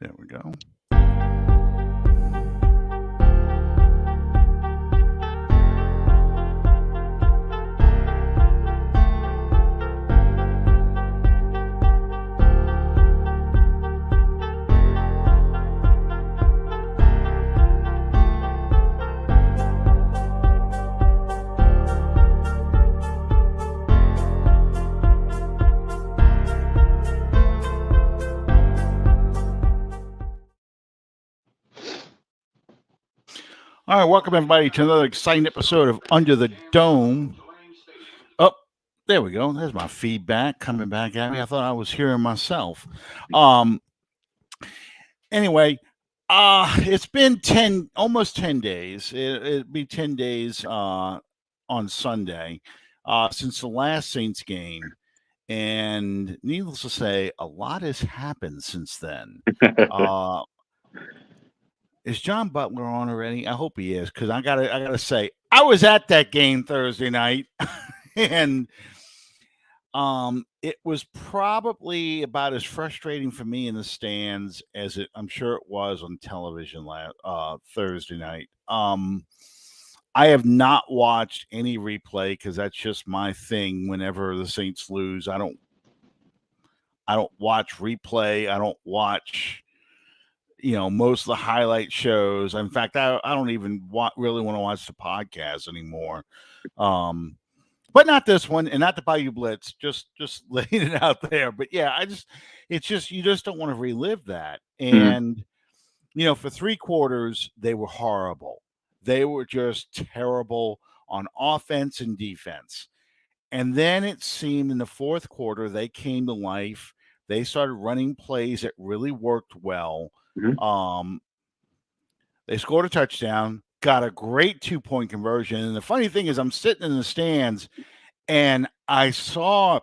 There we go. All right, welcome everybody to another exciting episode of Under the Dome. Oh, there we go. There's my feedback coming back at me. I thought I was hearing myself. Anyway, it's been almost 10 days. It'd be 10 days on Sunday since the last Saints game. And needless to say, a lot has happened since then. Is John Butler on already? I hope he is, because I gotta say, I was at that game Thursday night, and it was probably about as frustrating for me in the stands as I'm sure it was on television Thursday night. I have not watched any replay because that's just my thing. Whenever the Saints lose, I don't watch replay. I don't watch most of the highlight shows. In fact, I don't even really want to watch the podcast anymore. But not this one, and not the Bayou Blitz. Just laying it out there. But yeah, it's just you just don't want to relive that. And for 3 quarters, they were horrible. They were just terrible on offense and defense. And then it seemed in the fourth quarter they came to life. They started running plays that really worked well. They scored a touchdown, got a great 2-point conversion. And the funny thing is, I'm sitting in the stands and I saw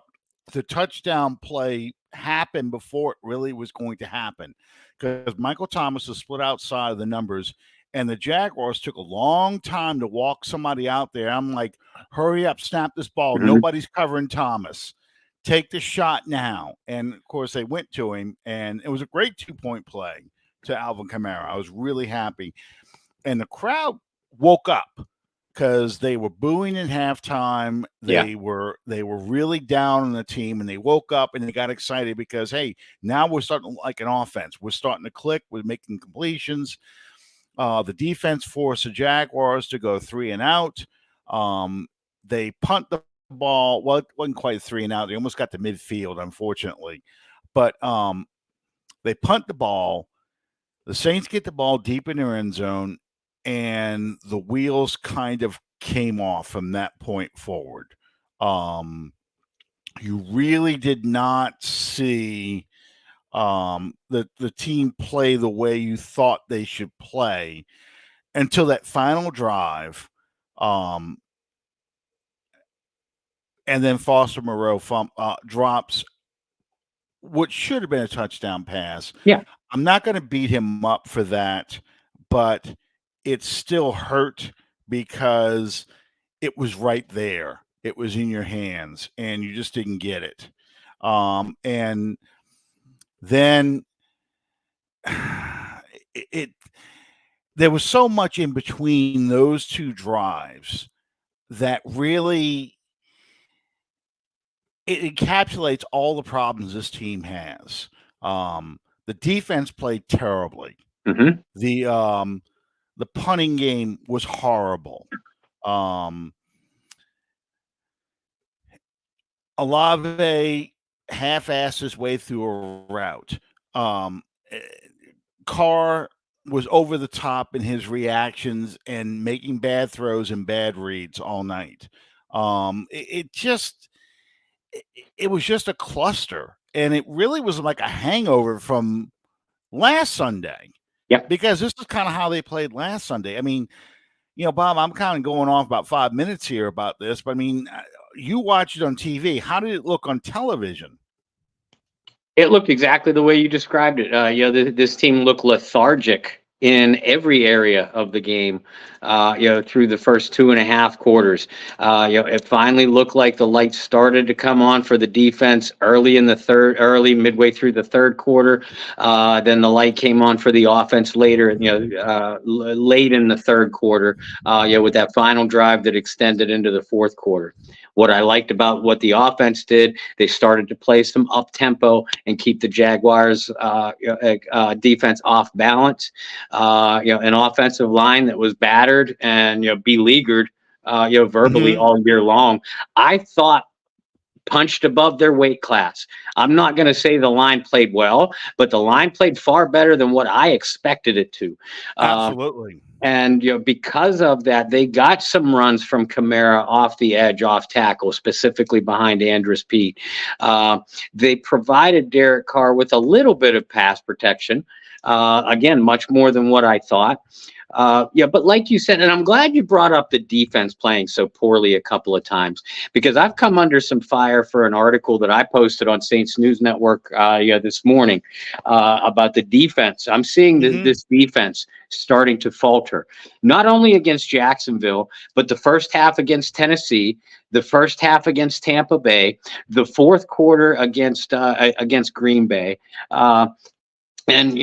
the touchdown play happen before it really was going to happen, because Michael Thomas was split outside of the numbers and the Jaguars took a long time to walk somebody out there. I'm like, hurry up, snap this ball. Nobody's covering Thomas. Take the shot now. And of course they went to him, and it was a great 2-point play to Alvin Kamara. I was really happy. And the crowd woke up because they were booing at halftime. They were really down on the team, and they woke up and they got excited because, hey, now we're starting like an offense. We're starting to click. We're making completions. The defense forced the Jaguars to go 3 and out. They punt the ball. Well, it wasn't quite 3 and out. They almost got to midfield, unfortunately. But they punt the ball. The Saints get the ball deep in their end zone, and the wheels kind of came off from that point forward. You really did not see the team play the way you thought they should play until that final drive. And then Foster Moreau drops what should have been a touchdown pass. Yeah. I'm not going to beat him up for that, but it still hurt because it was right there. It was in your hands, and you just didn't get it. And then there was so much in between those 2 drives that really it encapsulates all the problems this team has. The defense played terribly. The punting game was horrible. Olave half-assed his way through a route. Carr was over the top in his reactions and making bad throws and bad reads all night. It was just a cluster, and it really was like a hangover from last Sunday. Yeah, because this is kind of how they played last Sunday. I mean, Bob, I'm kind of going off about 5 minutes here about this, but I mean, you watched it on TV. How did it look on television? It looked exactly the way you described it. This team looked lethargic in every area of the game, through the first 2.5 quarters. It finally looked like the lights started to come on for the defense early midway through the third quarter. Then the light came on for the offense later, late in the third quarter, with that final drive that extended into the fourth quarter. What I liked about what the offense did, they started to play some up tempo and keep the Jaguars defense off balance. An offensive line that was battered and beleaguered, verbally Mm-hmm. all year long. I thought punched above their weight class. I'm not going to say the line played well, but the line played far better than what I expected it to. Uh, Absolutely. and because of that, they got some runs from Kamara off the edge, off tackle, specifically behind Andrus Peat. They provided Derek Carr with a little bit of pass protection. Again, much more than what I thought. But like you said, and I'm glad you brought up the defense playing so poorly a couple of times, because I've come under some fire for an article that I posted on Saints News Network this morning about the defense. I'm seeing Mm-hmm. this defense starting to falter, not only against Jacksonville, but the first half against Tennessee, the first half against Tampa Bay, the fourth quarter against Green Bay. And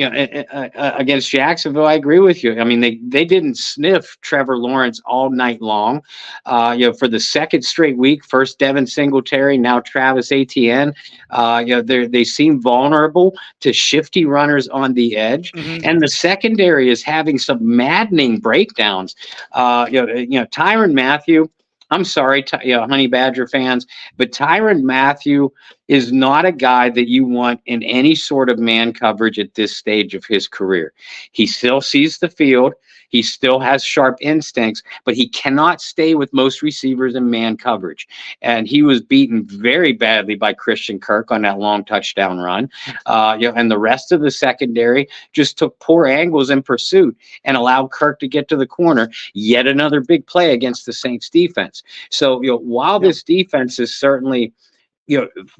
against Jacksonville, I agree with you. I mean, they didn't sniff Trevor Lawrence all night long. For the second straight week, first Devin Singletary, now Travis Etienne. They seem vulnerable to shifty runners on the edge, Mm-hmm. and the secondary is having some maddening breakdowns. Tyrann Mathieu. I'm sorry, Honey Badger fans, but Tyrann Mathieu is not a guy that you want in any sort of man coverage at this stage of his career. He still sees the field. He still has sharp instincts, but he cannot stay with most receivers in man coverage. And he was beaten very badly by Christian Kirk on that long touchdown run. And the rest of the secondary just took poor angles in pursuit and allowed Kirk to get to the corner. Yet another big play against the Saints defense. So, while Yep. this defense is certainly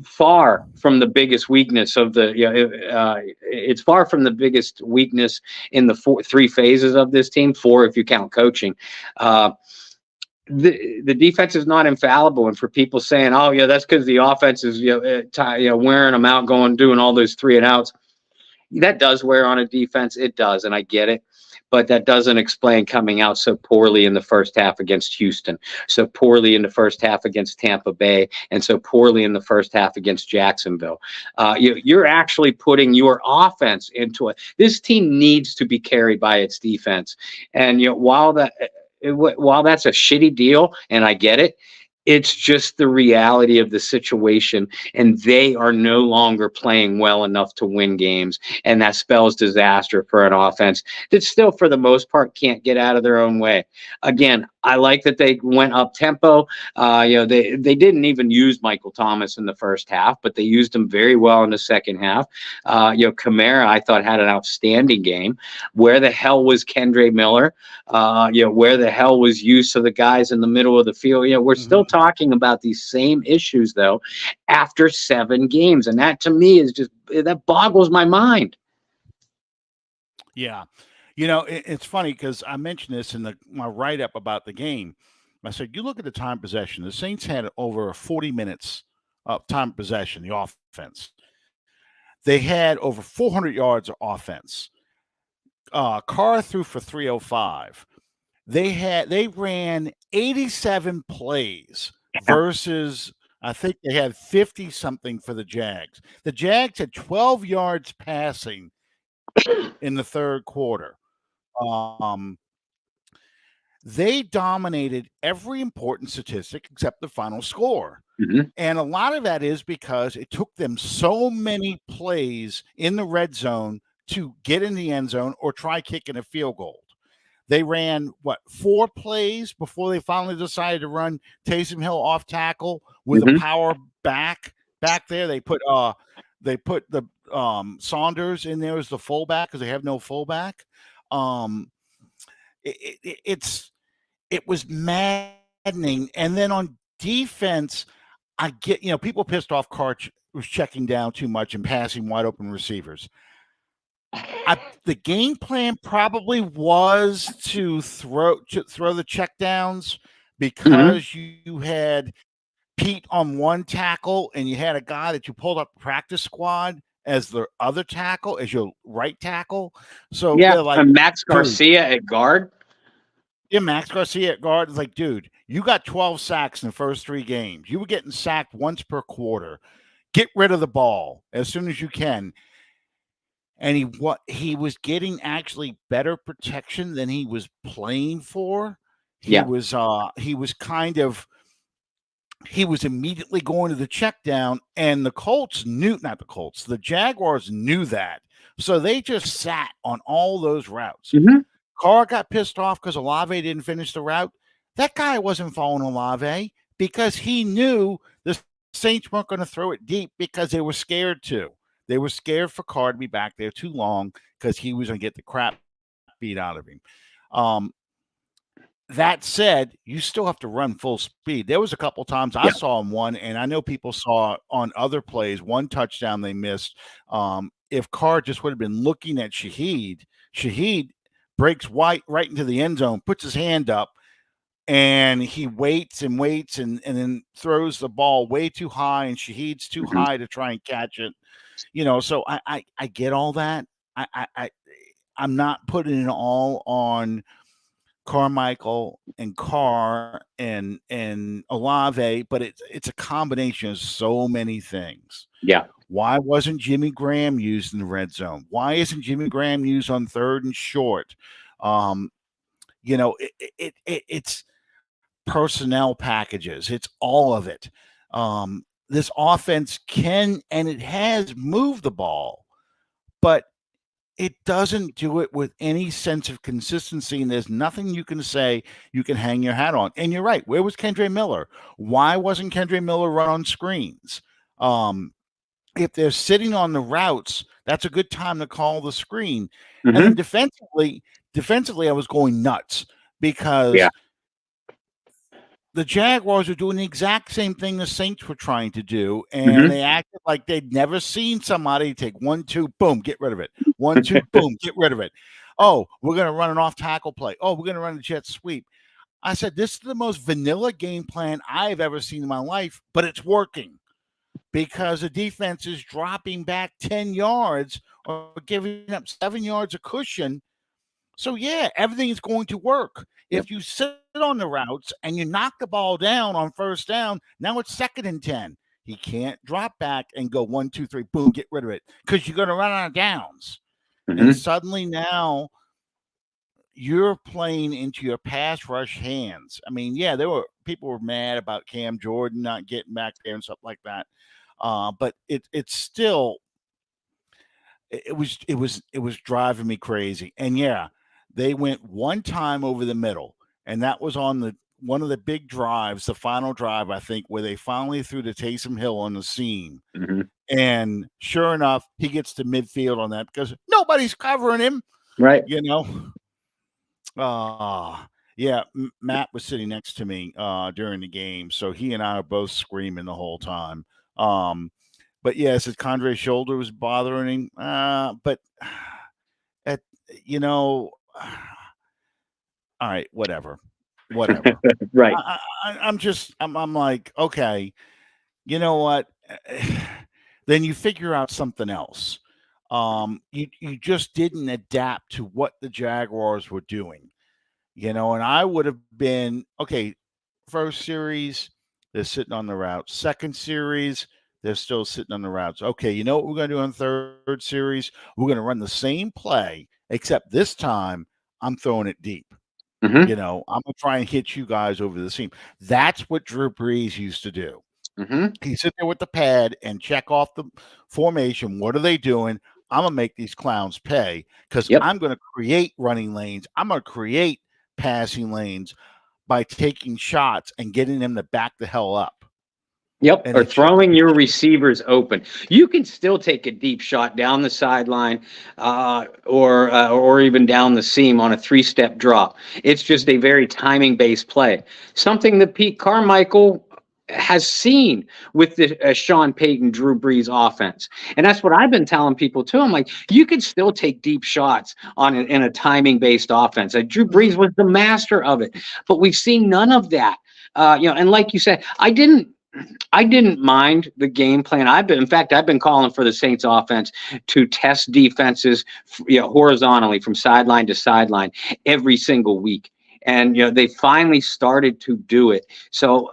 far from the biggest weakness of it's far from the biggest weakness in the three phases of this team, four if you count coaching. The defense is not infallible, and for people saying, "Oh, yeah, that's because the offense is wearing them out, doing all those 3-and-outs," that does wear on a defense. It does, and I get it. But that doesn't explain coming out so poorly in the first half against Houston, so poorly in the first half against Tampa Bay, and so poorly in the first half against Jacksonville. You're actually putting your offense into it. This team needs to be carried by its defense. And while that's a shitty deal, and I get it, it's just the reality of the situation, and they are no longer playing well enough to win games, and that spells disaster for an offense that still, for the most part, can't get out of their own way. Again, I like that they went up tempo. They didn't even use Michael Thomas in the first half, but they used him very well in the second half. Kamara, I thought, had an outstanding game. Where the hell was Kendre Miller? Where the hell was use of the guys in the middle of the field? We're still Mm-hmm. talking about these same issues, though, after 7 games. And that, to me, that boggles my mind. Yeah. It's funny because I mentioned this in my write up about the game. I said, you look at the time possession. The Saints had over 40 minutes of time possession, the offense. They had over 400 yards of offense. Carr threw for 305. They ran 87 plays versus I think they had 50 something for the Jags. The Jags had 12 yards passing in the third quarter. Um, they dominated every important statistic except the final score. Mm-hmm. And a lot of that is because it took them so many plays in the red zone to get in the end zone or try kicking a field goal. They ran 4 plays before they finally decided to run Taysom Hill off tackle with a Mm-hmm. power back there. They put the Saunders in there as the fullback because they have no fullback. It was maddening. And then on defense, I get people pissed off. Carr was checking down too much and passing wide open receivers. The game plan probably was to throw the checkdowns Hmm. because you had Pete on one tackle and you had a guy that you pulled up the practice squad as the other tackle, as your right tackle. So Yeah, they're like, and Max dude, Garcia at guard. yeah, Max Garcia at guard is like, dude, you got 12 sacks in the first 3 games. You were getting sacked once per quarter. Get rid of the ball as soon as you can. And he was getting actually better protection than he was playing for. He Yeah. was he was immediately going to the check down, and the Colts knew, not the Colts, the Jaguars knew that. So they just sat on all those routes. Hmm. Carr got pissed off because Olave didn't finish the route. That guy wasn't following Olave because he knew the Saints weren't going to throw it deep because they were scared to. They were scared for Carr to be back there too long because he was going to get the crap beat out of him. That said, you still have to run full speed. There was a couple times I Yeah. saw him one, and I know people saw on other plays, one touchdown they missed. If Carr just would have been looking at Shaheed breaks right into the end zone, puts his hand up, and he waits and waits and then throws the ball way too high, and Shaheed's too Hmm. high to try and catch it. So I get all that. I'm not putting it all on Carmichael and Carr and Olave, but it's a combination of so many things. Yeah. Why wasn't Jimmy Graham used in the red zone? Why isn't Jimmy Graham used on 3rd and short? Um, it's personnel packages. It's all of it. This offense can and it has moved the ball, but it doesn't do it with any sense of consistency, and there's nothing you can say you can hang your hat on. And you're right. Where was Kendre Miller? Why wasn't Kendre Miller run on screens? If they're sitting on the routes, that's a good time to call the screen. And then Hmm. defensively, I was going nuts Yeah. because the Jaguars were doing the exact same thing the Saints were trying to do, and Hmm. they acted like they'd never seen somebody take 1, 2, boom, get rid of it. 1, 2, boom, get rid of it. Oh, we're going to run an off tackle play. Oh, we're going to run a jet sweep. I said, this is the most vanilla game plan I've ever seen in my life, but it's working because the defense is dropping back 10 yards or giving up 7 yards of cushion. So yeah, everything is going to work. Yep. If you sit on the routes and you knock the ball down on 1st down, now it's 2nd and 10. He can't drop back and go 1, 2, 3, boom, get rid of it because you're going to run out of downs. And Hmm. suddenly now you're playing into your pass rush hands. I mean, yeah, people were mad about Cam Jordan not getting back there and stuff like that. But it's still it was driving me crazy. And yeah, they went one time over the middle, and that was on the one of the big drives, the final drive, I think, where they finally threw to Taysom Hill on the seam. Hmm. And sure enough, he gets to midfield on that because nobody's covering him, Right. you know. Yeah, Matt was sitting next to me during the game, so he and I are both screaming the whole time. But yes, his Condre's shoulder was bothering him. But at you know, all right, whatever. Right. I'm like, okay, you know what? Then you figure out something else. You just didn't adapt to what the Jaguars were doing, and I would have been okay. First series, they're sitting on the route. Second series, they're still sitting on the routes. Okay, you know what we're going to do on third series? We're going to run the same play, except this time I'm throwing it deep. Hmm. I'm going to try and hit you guys over the seam. That's what Drew Brees used to do. Hmm. He'd sit there with the pad and check off the formation. What are they doing? I'm going to make these clowns pay because Yep. I'm going to create running lanes. I'm going to create passing lanes by taking shots and getting them to back the hell up. Yep. And Or it just throwing your receivers open. You can still take a deep shot down the sideline, or even down the seam on a 3-step drop. It's just a very timing based play. Something that Pete Carmichael has seen with the Sean Payton, Drew Brees offense. And that's what I've been telling people too. I'm like, you could still take deep shots in a timing based offense. Drew Brees was the master of it, but we've seen none of that. And like you said, I didn't mind the game plan. In fact, I've been calling for the Saints offense to test defenses, horizontally from sideline to sideline every single week. And they finally started to do it. So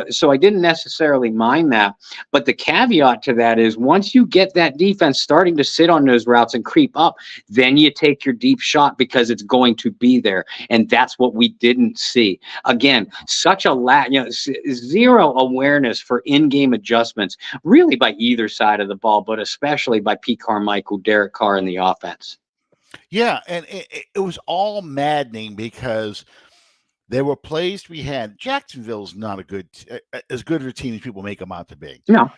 so I didn't necessarily mind that, but the caveat to that is once you get that defense starting to sit on those routes and creep up, then you take your deep shot because it's going to be there, and that's what we didn't see. Again, such a zero awareness for in-game adjustments, really by either side of the ball, but especially by Pete Carmichael, Derek Carr, and the offense. Yeah, and it was all maddening because there were plays we had. Jacksonville's not as good of a team as people make them out to be. No.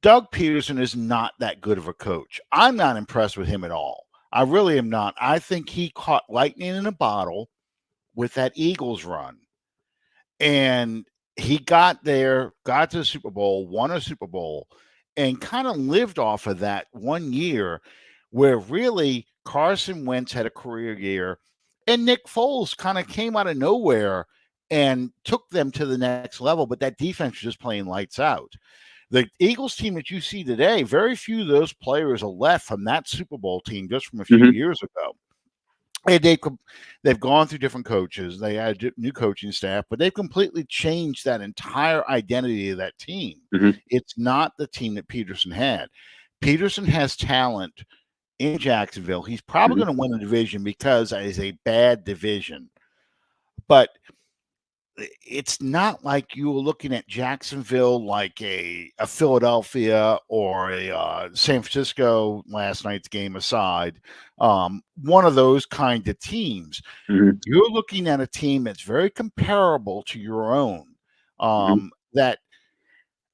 Doug Peterson is not that good of a coach. I'm not impressed with him at all. I really am not. I think he caught lightning in a bottle with that Eagles run. And he got there, got to the Super Bowl, won a Super Bowl, and kind of lived off of that 1 year where really Carson Wentz had a career year and Nick Foles kind of came out of nowhere and took them to the next level. But that defense was just playing lights out. The Eagles team that you see today, very few of those players are left from that Super Bowl team just from a few years ago. And they've gone through different coaches. They had a new coaching staff, but they've completely changed that entire identity of that team. It's not the team that Peterson had. Peterson has talent in Jacksonville. He's probably going to win the division because it is a bad division. But it's not like you were looking at Jacksonville like a Philadelphia or a San Francisco, last night's game aside, one of those kind of teams. You're looking at a team that's very comparable to your own, that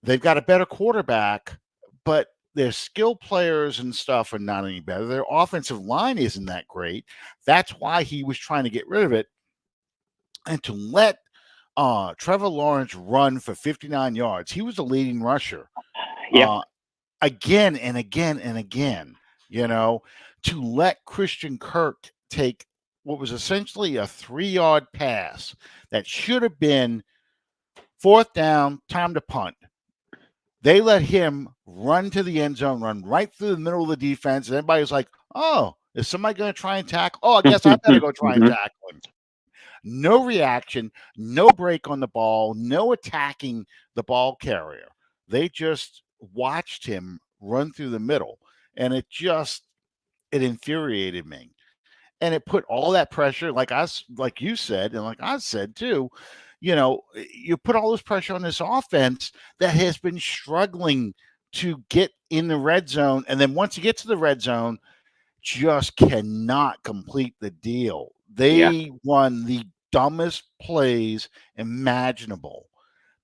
they've got a better quarterback, but their skill players and stuff are not any better. Their offensive line isn't that great. That's why he was trying to get rid of it. And to let Trevor Lawrence run for 59 yards. He was the leading rusher. Again and again and again, to let Christian Kirk take what was essentially a 3-yard pass that should have been 4th down, time to punt. They let him run to the end zone, run right through the middle of the defense. And everybody was like, oh, is somebody going to try and tackle? Oh, I guess I better go try and tackle him. No reaction, no break on the ball, no attacking the ball carrier. They just watched him run through the middle, and it infuriated me. And it put all that pressure, like you said, and like I said too, you put all this pressure on this offense that has been struggling to get in the red zone. And then once you get to the red zone, just cannot complete the deal. They run the dumbest plays imaginable.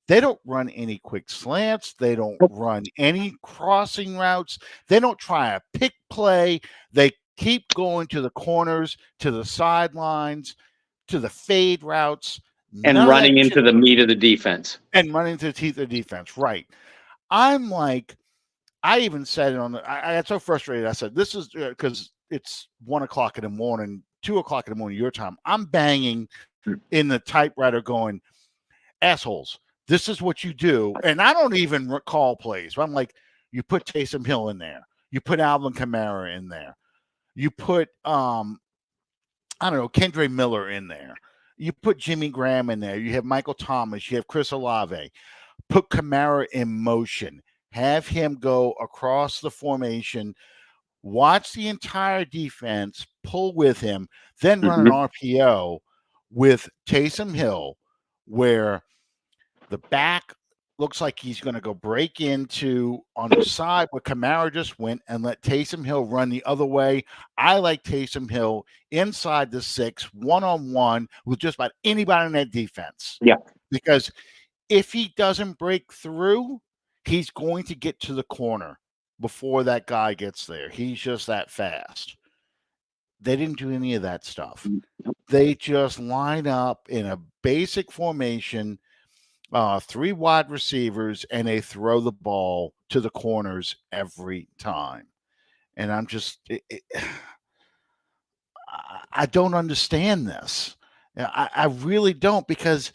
They don't run any quick slants. They don't run any crossing routes. They don't try a pick play. They keep going to the corners, to the sidelines, to the fade routes. And running into the meat of the defense. And running into the teeth of the defense, right. I'm like, I even said it I got so frustrated. I said, this is because it's 1 o'clock in the morning, 2 o'clock in the morning, your time. I'm banging in the typewriter going, assholes, this is what you do. And I don't even recall plays. But I'm like, you put Taysom Hill in there. You put Alvin Kamara in there. You put, Kendre Miller in there. You put Jimmy Graham in there. You have Michael Thomas. You have Chris Olave. Put Kamara in motion. Have him go across the formation. Watch the entire defense, pull with him, then run an RPO with Taysom Hill where the back looks like he's going to go break into on the side where Kamara just went and let Taysom Hill run the other way. I like Taysom Hill inside the 6, one-on-one with just about anybody in that defense. Yeah. Because if he doesn't break through, he's going to get to the corner before that guy gets there. He's just that fast. They didn't do any of that stuff. They just line up in a basic formation three wide receivers, and they throw the ball to the corners every time. And I'm just, I don't understand this. I really don't, because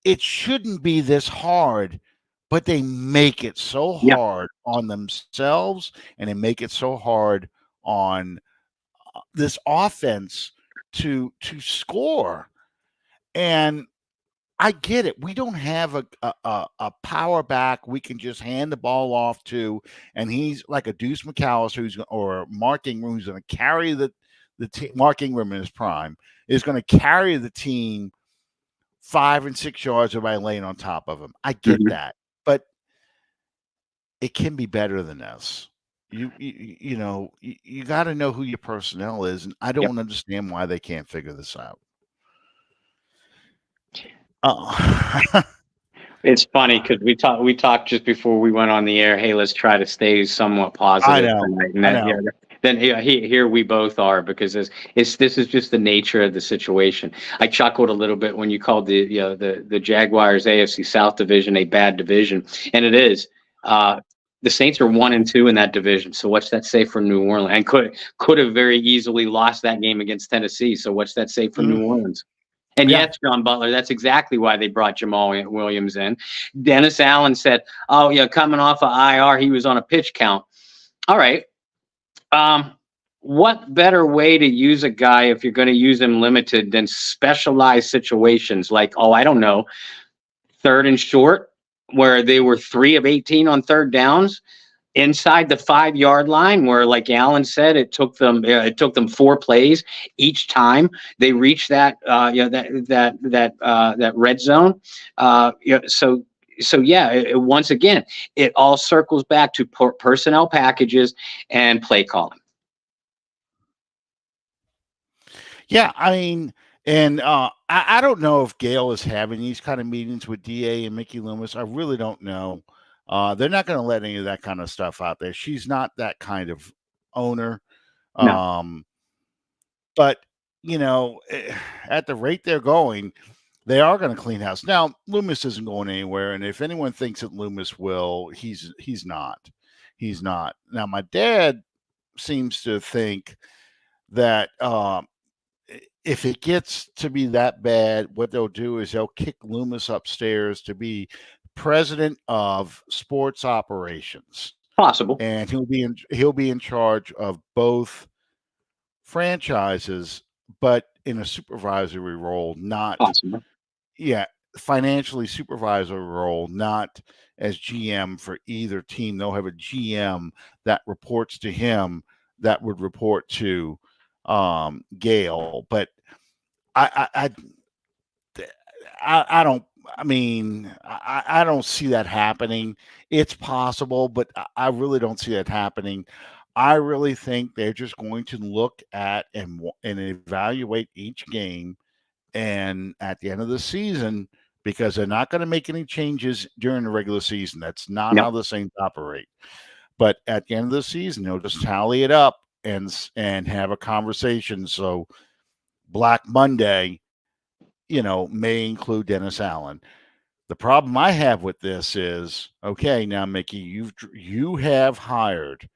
it shouldn't be this hard, but they make it so Yeah. hard on themselves, and they make it so hard on this offense to score. And I get it. We don't have a power back we can just hand the ball off to, and he's like a Deuce McAllister or Mark Ingram, who's going to carry the team. Mark Ingram in his prime is going to carry the team 5 and 6 yards by laying on top of him. I get Mhm. that, but it can be better than this. You got to know who your personnel is, and I Yep. don't understand why they can't figure this out. Oh. It's funny because we talked just before we went on the air. Hey, let's try to stay somewhat I positive know, tonight. And I that, yeah, know. then here we both are, because this is just the nature of the situation. I chuckled a little bit when you called the Jaguars AFC South division a bad division, and it is. The Saints are 1-2 in that division. So what's that say for New Orleans? And could have very easily lost that game against Tennessee. So what's that say for Mhm. New Orleans? And Yeah. yes, John Butler, that's exactly why they brought Jamal Williams in. Dennis Allen said, "Oh, yeah, coming off of IR, he was on a pitch count." All right. Um, what better way to use a guy if you're going to use him limited than specialized situations like, oh, I don't know, third and short, where they were 3 of 18 on third downs inside the 5 yard line, where, like Alan said, it took them 4 plays each time they reached that red zone. So yeah, once again, it all circles back to personnel packages and play calling. Yeah, I mean, and I don't know if Gail is having these kind of meetings with DA and Mickey Loomis. I really don't know. They're not going to let any of that kind of stuff out there. She's not that kind of owner. No, Um, but at the rate they're going, they are going to clean house. Now, Loomis isn't going anywhere, and if anyone thinks that Loomis will, he's not. He's not. Now, my dad seems to think that if it gets to be that bad, what they'll do is they'll kick Loomis upstairs to be president of sports operations, possible, and he'll be in charge of both franchises, but in a supervisory role, not possible, yeah, financially supervisory role, not as GM for either team. They'll have a GM that reports to him that would report to Gail, but I, I, I don't. I mean, I don't see that happening. It's possible, but I really don't see that happening. I really think they're just going to look at and evaluate each game, and at the end of the season, because they're not going to make any changes during the regular season. That's not no, how the Saints operate. But at the end of the season, they'll just tally it up and have a conversation. So Black Monday, may include Dennis Allen. The problem I have with this is, okay, now Mickey, you have hired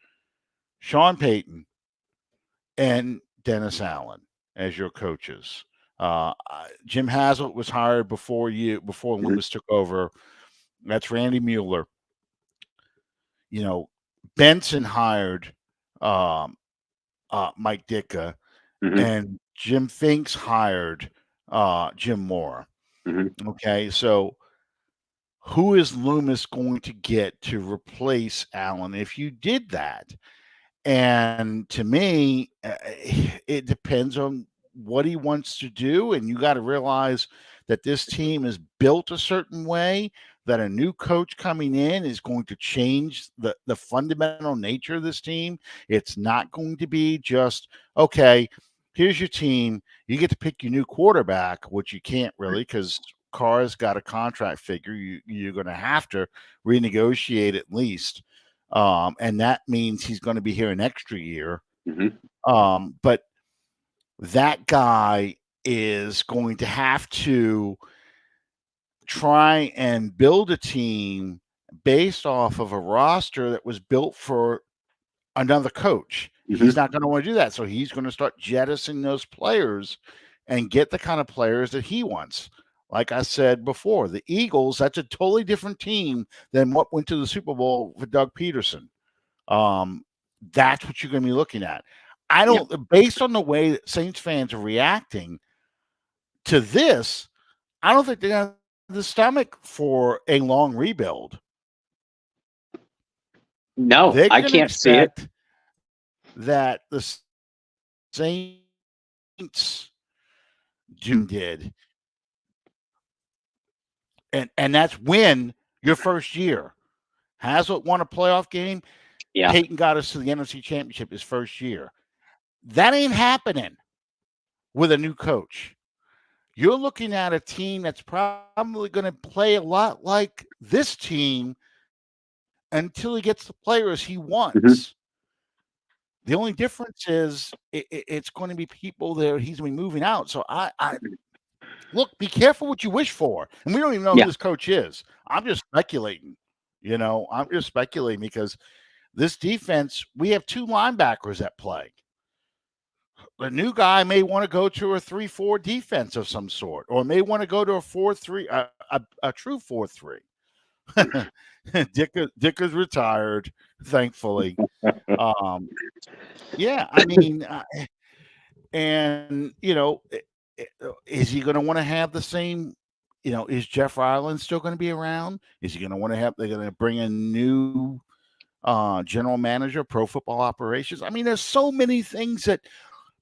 Sean Payton and Dennis Allen as your coaches. Jim Haslett was hired before mhm, Loomis took over. That's Randy Mueller. Benson hired um, Mike Ditka, mhm, and Jim Finks hired Jim Moore. mhm. Okay, so who is Loomis going to get to replace Allen if you did that? And to me, it depends on what he wants to do. And you got to realize that this team is built a certain way, that a new coach coming in is going to change the fundamental nature of this team. It's not going to be just, okay, here's your team. You get to pick your new quarterback, which you can't really because Carr's got a contract figure. You're going to have to renegotiate at least, and that means he's going to be here an extra year. Mhm. But that guy is going to have to try and build a team based off of a roster that was built for another coach. He's not going to want to do that. So he's going to start jettisoning those players and get the kind of players that he wants. Like I said before, the Eagles, that's a totally different team than what went to the Super Bowl for Doug Peterson. That's what you're going to be looking at. I don't, based on the way that Saints fans are reacting to this, I don't think they have the stomach for a long rebuild. No, I can't see it. That the Saints did. And that's win your first year. Haslett won a playoff game. Yeah. Peyton got us to the NFC Championship his first year. That ain't happening with a new coach. You're looking at a team that's probably going to play a lot like this team until he gets the players he wants. The only difference is it's going to be people that he's going to be moving out. So I look, be careful what you wish for. And we don't even know who this coach is. I'm just speculating. I'm just speculating because this defense, we have 2 linebackers that play. The new guy may want to go to a 3-4 defense of some sort, or may want to go to a 4-3, a true 4-3. Dick is retired, thankfully. Yeah, I mean, and is he going to want to have the same? Is Jeff Ireland still going to be around? Is he going to want to have? They're going to bring a new general manager, pro football operations. I mean, there's so many things that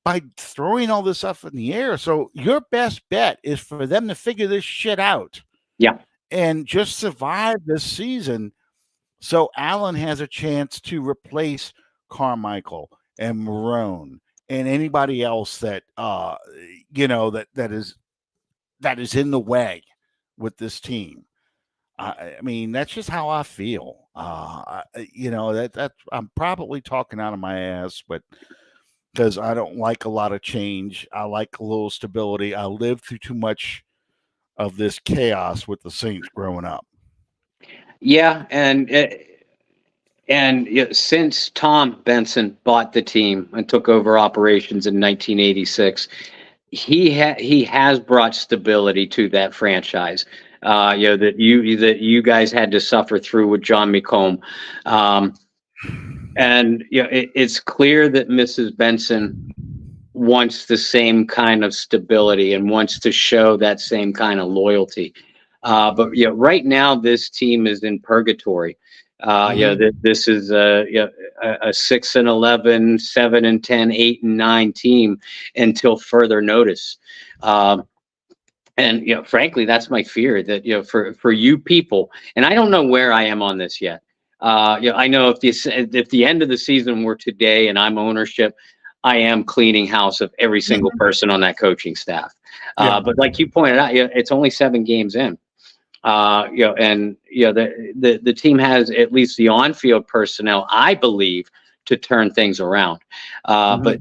by throwing all this stuff in the air. So your best bet is for them to figure this shit out. Yeah. And just survive this season. So Allen has a chance to replace Carmichael and Moreau and anybody else that that is in the way with this team. I mean, that's just how I feel. That I'm probably talking out of my ass, but because I don't like a lot of change, I like a little stability. I lived through too much of this chaos with the Saints growing up. Yeah, and since Tom Benson bought the team and took over operations in 1986, he has brought stability to that franchise. That you guys had to suffer through with John McComb, and it's clear that Mrs. Benson wants the same kind of stability and wants to show that same kind of loyalty. But right now this team is in purgatory. This is a 6-11, 7-10, 8-9 team until further notice. And frankly, that's my fear that for you people, and I don't know where I am on this yet. I know if the end of the season were today and I'm ownership, I am cleaning house of every single person on that coaching staff. But like you pointed out, it's only 7 games in. The team has at least the on-field personnel, I believe, to turn things around. But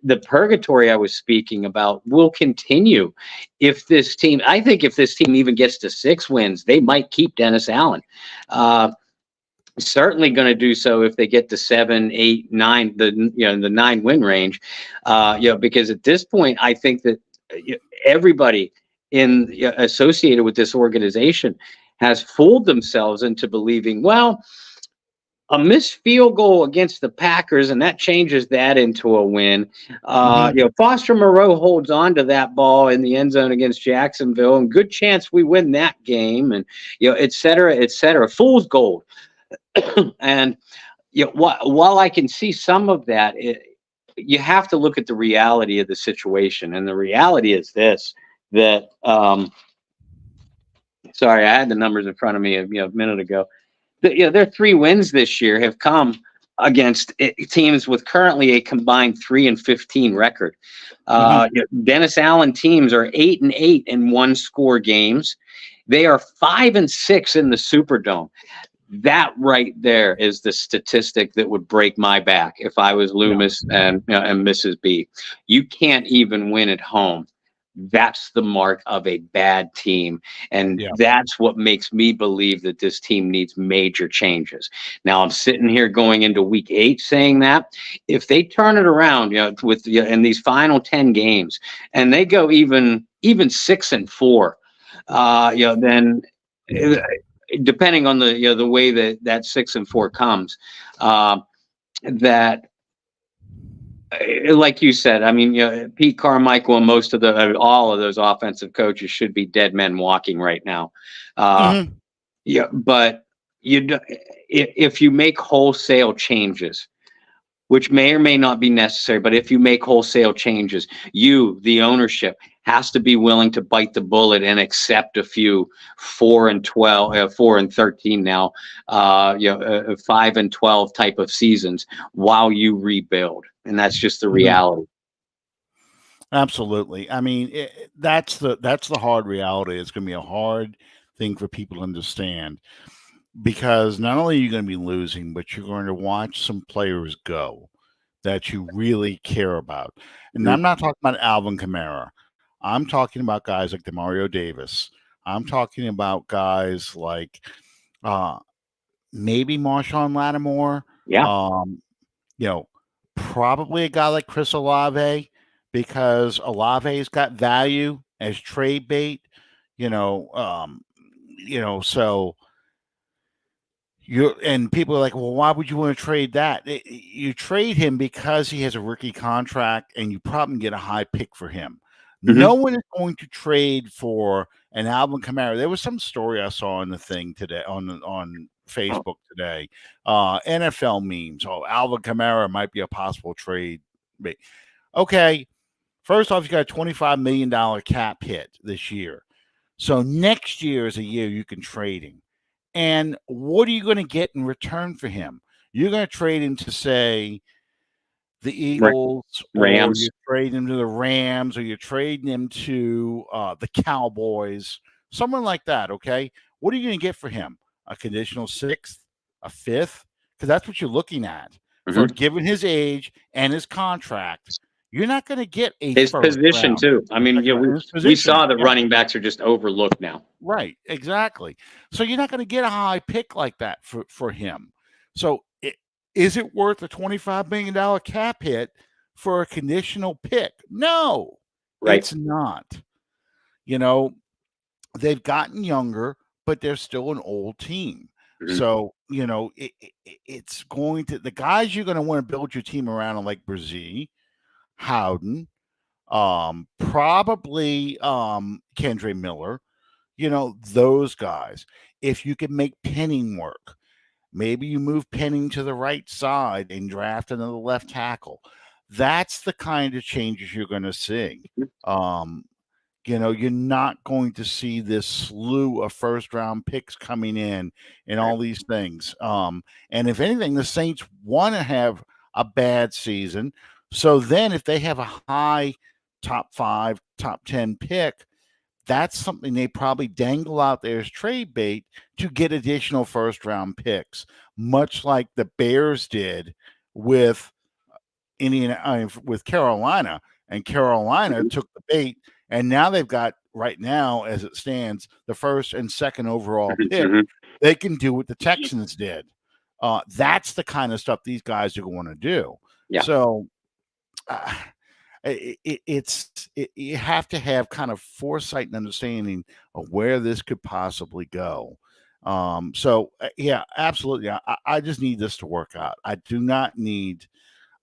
the purgatory I was speaking about will continue if this team even gets to 6 wins, they might keep Dennis Allen. Certainly going to do so if they get to 7, 8, 9, the 9-win range. Because at this point, I think that everybody associated with this organization has fooled themselves into believing, well, a missed field goal against the Packers, and that changes that into a win. Foster Moreau holds on to that ball in the end zone against Jacksonville, and good chance we win that game, and et cetera, et cetera. Fool's gold. And while I can see some of that, you have to look at the reality of the situation, and the reality is this: that sorry, I had the numbers in front of me a minute ago. Their 3 wins this year have come against teams with currently a combined 3-15 record. Dennis Allen teams are 8-8 in 1-score games. They are 5-6 in the Superdome. That right there is the statistic that would break my back if I was Loomis and Mrs. B. You can't even win at home that's the mark of a bad team. And Yeah. that's what makes me believe that this team needs major changes. Now, I'm sitting here going into week 8 saying that if they turn it around, with in these final 10 games, and they go even 6-4, then depending on the way that 6-4 comes, that like you said, I mean, Pete Carmichael and most of all of those offensive coaches should be dead men walking right now. Mhm. But if you make wholesale changes, which may or may not be necessary, but if you make wholesale changes, the ownership, has to be willing to bite the bullet and accept a few 4-12, 4-13 now, 5-12 type of seasons while you rebuild, and that's just the Mhm. reality. Absolutely. I mean, that's the hard reality. It's going to be a hard thing for people to understand because not only are you going to be losing, but you're going to watch some players go that you really care about. And Mhm. I'm not talking about Alvin Kamara. I'm talking about guys like Demario Davis. I'm talking about guys like uh, maybe Marshawn Lattimore. Yeah. Um, you know, probably a guy like Chris Olave because Olave's got value as trade bait. You know, so and people are like, well, why would you want to trade that? You trade him because he has a rookie contract, and you probably get a high pick for him. Hmm. No one is going to trade for an Alvin Kamara. There was some story I saw on the thing today on Facebook today. NFL memes. Oh, Alvin Kamara might be a possible trade. Okay, first off, you got a $25 million cap hit this year. So next year is a year you can trade him. And what are you going to get in return for him? You're going to trade him to, say, the Eagles, or Rams. you're trading him to the Rams, or you're trading him to the Cowboys, someone like that. Okay. What are you going to get for him? A conditional sixth, a fifth? Because that's what you're looking at for Hmm. given his age and his contract. You're not going to get a His first position round, too. I a mean, second round in his we position. saw that Yeah. running backs are just overlooked now. Right, exactly. So you're not going to get a high pick like that for him. So is it worth a $25 million cap hit for a conditional pick? No, Right. it's not. You know, they've gotten younger, but they're still an old team. Mhm. So it's going to, the guys you're going to want to build your team around are like Brzee, Howden, probably Kendre Miller. Those guys. If you can make Penning work, maybe you move Penning to the right side and draft another left tackle. That's the kind of changes you're going to see. Um, you're not going to see this slew of first round picks coming in and all these things. And if anything, the Saints want to have a bad season. So then if they have a high top 5, top 10 pick, that's something they probably dangle out there as trade bait to get additional first round picks, much like the Bears did with with Carolina. And Carolina Mhm. took the bait, and now they've got, right now as it stands, the first and second overall Mhm. pick. Mhm. They can do what the Texans did. That's the kind of stuff these guys are going to do. Yeah. So uh, you have to have kind of foresight and understanding of where this could possibly go. Yeah, absolutely. I just need this to work out. I do not need.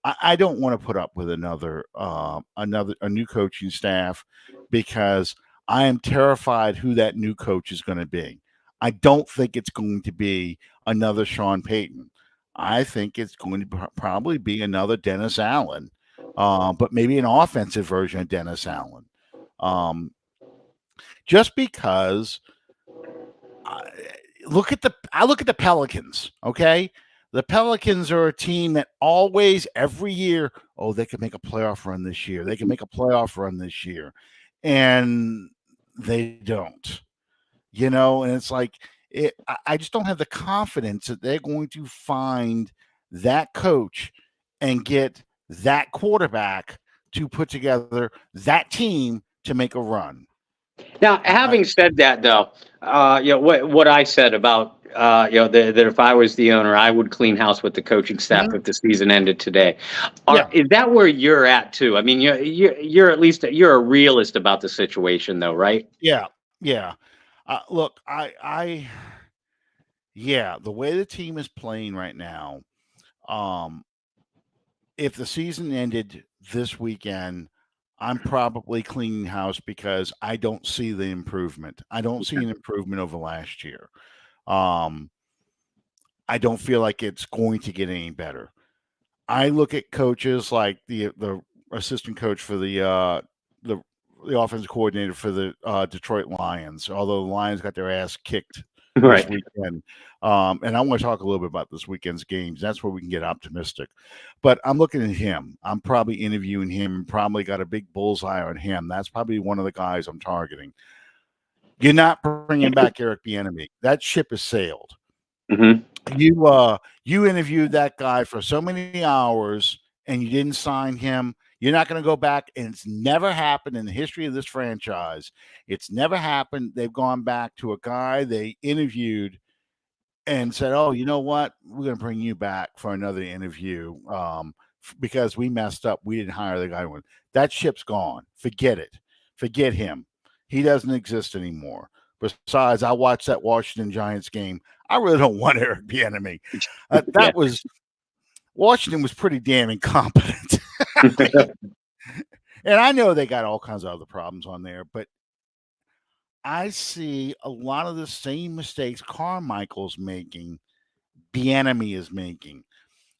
I don't want to put up with a new coaching staff because I am terrified who that new coach is going to be. I don't think it's going to be another Sean Payton. I think it's going to probably be another Dennis Allen, but maybe an offensive version of Dennis Allen. Um, just because I I look at the Pelicans, okay? The Pelicans are a team that always every year, oh, they could make a playoff run this year. They can make a playoff run this year. And they don't. And it's like I just don't have the confidence that they're going to find that coach and get that quarterback to put together that team to make a run. Now, having said that, though, what I said about that if I was the owner, I would clean house with the coaching staff if the season ended today. Yeah. Is that where you're at too? I mean, you're at least you're a realist about the situation, though, right? Yeah. Yeah. Look, yeah, the way the team is playing right now, if the season ended this weekend, I'm probably cleaning house because I don't see the improvement. I don't see an improvement over last year. Um, I don't feel like it's going to get any better. I look at coaches like the assistant coach for the offensive coordinator for the Detroit Lions. Although the Lions got their ass kicked this Right. weekend, and I want to talk a little bit about this weekend's games. That's where we can get optimistic. But I'm looking at him. I'm probably interviewing him. Probably got a big bullseye on him. That's probably one of the guys I'm targeting. You're not bringing back Eric Bieniemy. That ship has sailed. Mm-hmm. You interviewed that guy for so many hours and you didn't sign him. You're not going to go back, and it's never happened in the history of this franchise. It's never happened. They've gone back to a guy they interviewed and said, "Oh, you know what? We're going to bring you back for another interview because we messed up. We didn't hire the guy." That ship's gone. Forget it. Forget him. He doesn't exist anymore. Besides, I watched that Washington Giants game. I really don't want Eric Bieniemy. Washington was pretty damn incompetent. And I know they got all kinds of other problems on there, but I see a lot of the same mistakes Carmichael's making, Bieniemy is making.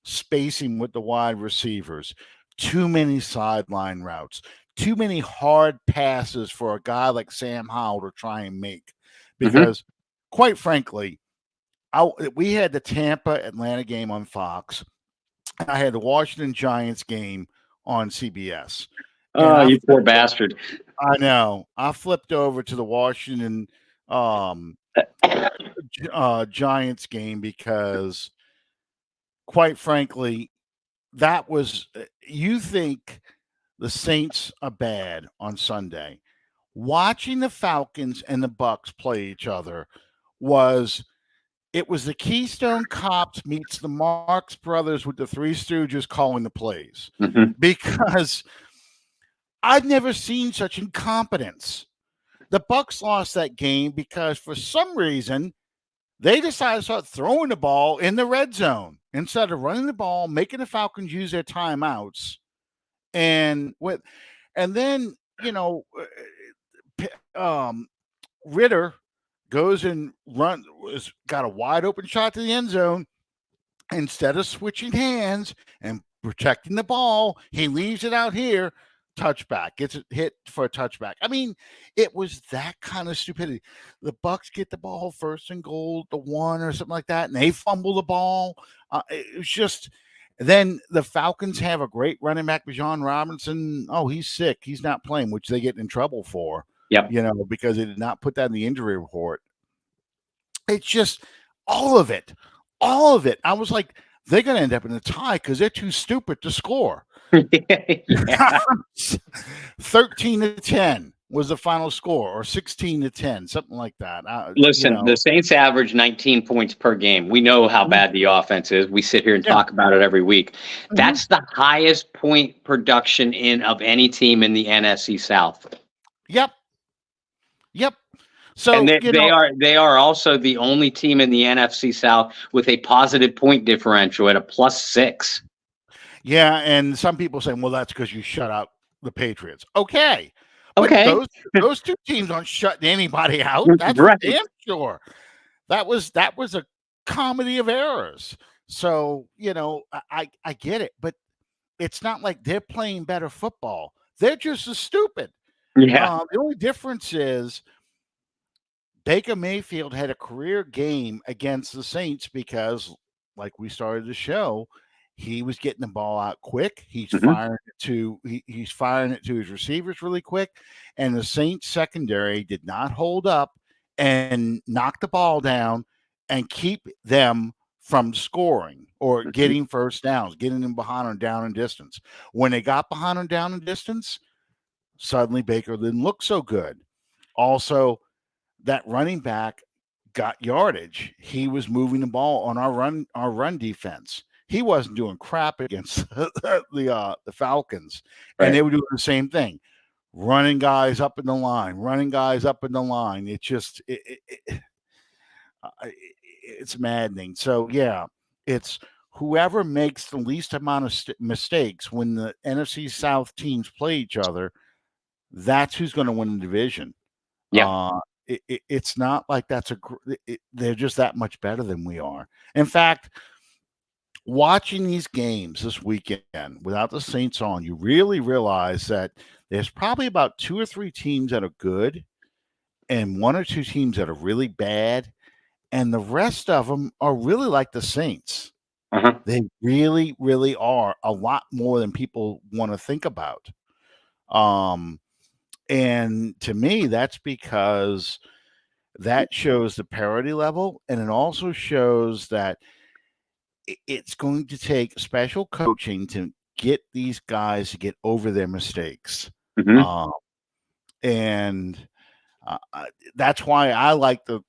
Spacing with the wide receivers, too many sideline routes, too many hard passes for a guy like Sam Howell to try and make. Because, quite frankly, we had the Tampa Atlanta game on Fox. I had the Washington Giants game on CBS. Oh, you poor bastard. I know. I flipped over to the Washington Giants game because, quite frankly, that was you think the Saints are bad on Sunday. Watching the Falcons and the Bucks play each other was the Keystone Cops meets the Marx Brothers with the Three Stooges calling the plays. Because I've never seen such incompetence. The Bucks lost that game because for some reason they decided to start throwing the ball in the red zone instead of running the ball, making the Falcons use their timeouts. And then, Ritter goes and got a wide open shot to the end zone. Instead of switching hands and protecting the ball, he leaves it out here. Touchback, gets it hit for a touchback. I mean, it was that kind of stupidity. The Bucks get the ball first and goal, the 1 or something like that, and they fumble the ball. It was just. Then the Falcons have a great running back, Bijan Robinson. Oh, he's sick. He's not playing, which they get in trouble for. Yep. Because they did not put that in the injury report. It's just all of it. All of it. I was like, they're going to end up in a tie because they're too stupid to score. 13-10 was the final score, or 16-10, something like that. Listen, the Saints average 19 points per game. We know how bad the offense is. We sit here and talk about it every week. That's the highest point production of any team in the NFC South. Yep. So and they are also the only team in the NFC South with a positive point differential at a +6. Yeah, and some people say, well, that's because you shut out the Patriots. Okay. Those two teams aren't shutting anybody out. That's right. Damn sure. That was a comedy of errors. So, I get it, but it's not like they're playing better football. They're just as stupid. Yeah. The only difference is Baker Mayfield had a career game against the Saints because, like we started the show, he was getting the ball out quick. He's firing it to his receivers really quick, and the Saints secondary did not hold up and knock the ball down and keep them from scoring or getting first downs, getting them behind on down and distance. When they got behind on down and distance, suddenly Baker didn't look so good. Also, that running back got yardage. He was moving the ball on our run defense. He wasn't doing crap against the Falcons, and Right. they were doing the same thing, running guys up in the line, running guys up in the line. It just it's maddening. So yeah, it's whoever makes the least amount of mistakes when the NFC South teams play each other. That's who's going to win the division. Yeah. It's not like they're just that much better than we are. In fact, watching these games this weekend without the Saints on, you really realize that there's probably about 2 or 3 teams that are good and 1 or 2 teams that are really bad, and the rest of them are really like the Saints. Uh-huh. They really, really are a lot more than people want to think about. And to me, that's because that shows the parity level, and it also shows that it's going to take special coaching to get these guys to get over their mistakes. Hmm. Um, and that's why I like the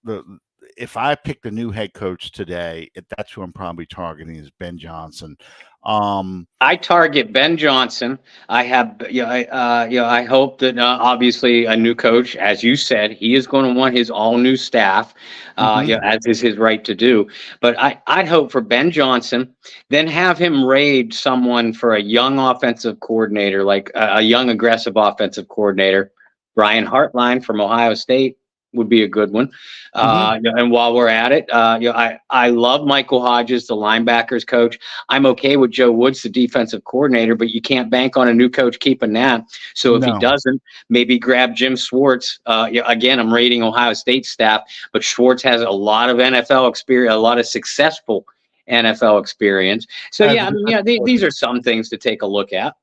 if I picked a new head coach today, that's who I'm probably targeting is Ben Johnson. I target Ben Johnson. I have, I hope that obviously a new coach, as you said, he is going to want his all new staff, Mhm. as is his right to do. But I'd hope for Ben Johnson, then have him raid someone for a young offensive coordinator, like a young aggressive offensive coordinator. Brian Hartline from Ohio State would be a good one. Mhm. And while we're at it, I love Michael Hodges, the linebackers coach. I'm okay with Joe Woods, the defensive coordinator, but you can't bank on a new coach keeping that. So if he No. doesn't, maybe grab Jim Schwartz. Again, I'm rating Ohio State staff, but Schwartz has a lot of NFL experience, a lot of successful NFL experience. So As yeah, a I mean, defensive these coordinator. are some things to take a look at.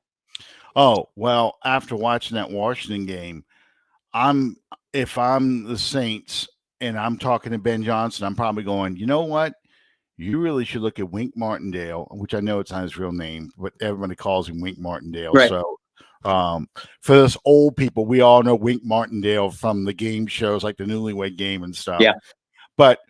Oh, well, after watching that Washington game, I'm if I'm the Saints and I'm talking to Ben Johnson, I'm probably going, you know what? You really should look at Wink Martindale, which I know it's not his real name, but everybody calls him Wink Martindale. Right. So for us old people, we all know Wink Martindale from the game shows like the Newlywed Game and stuff. Yeah. But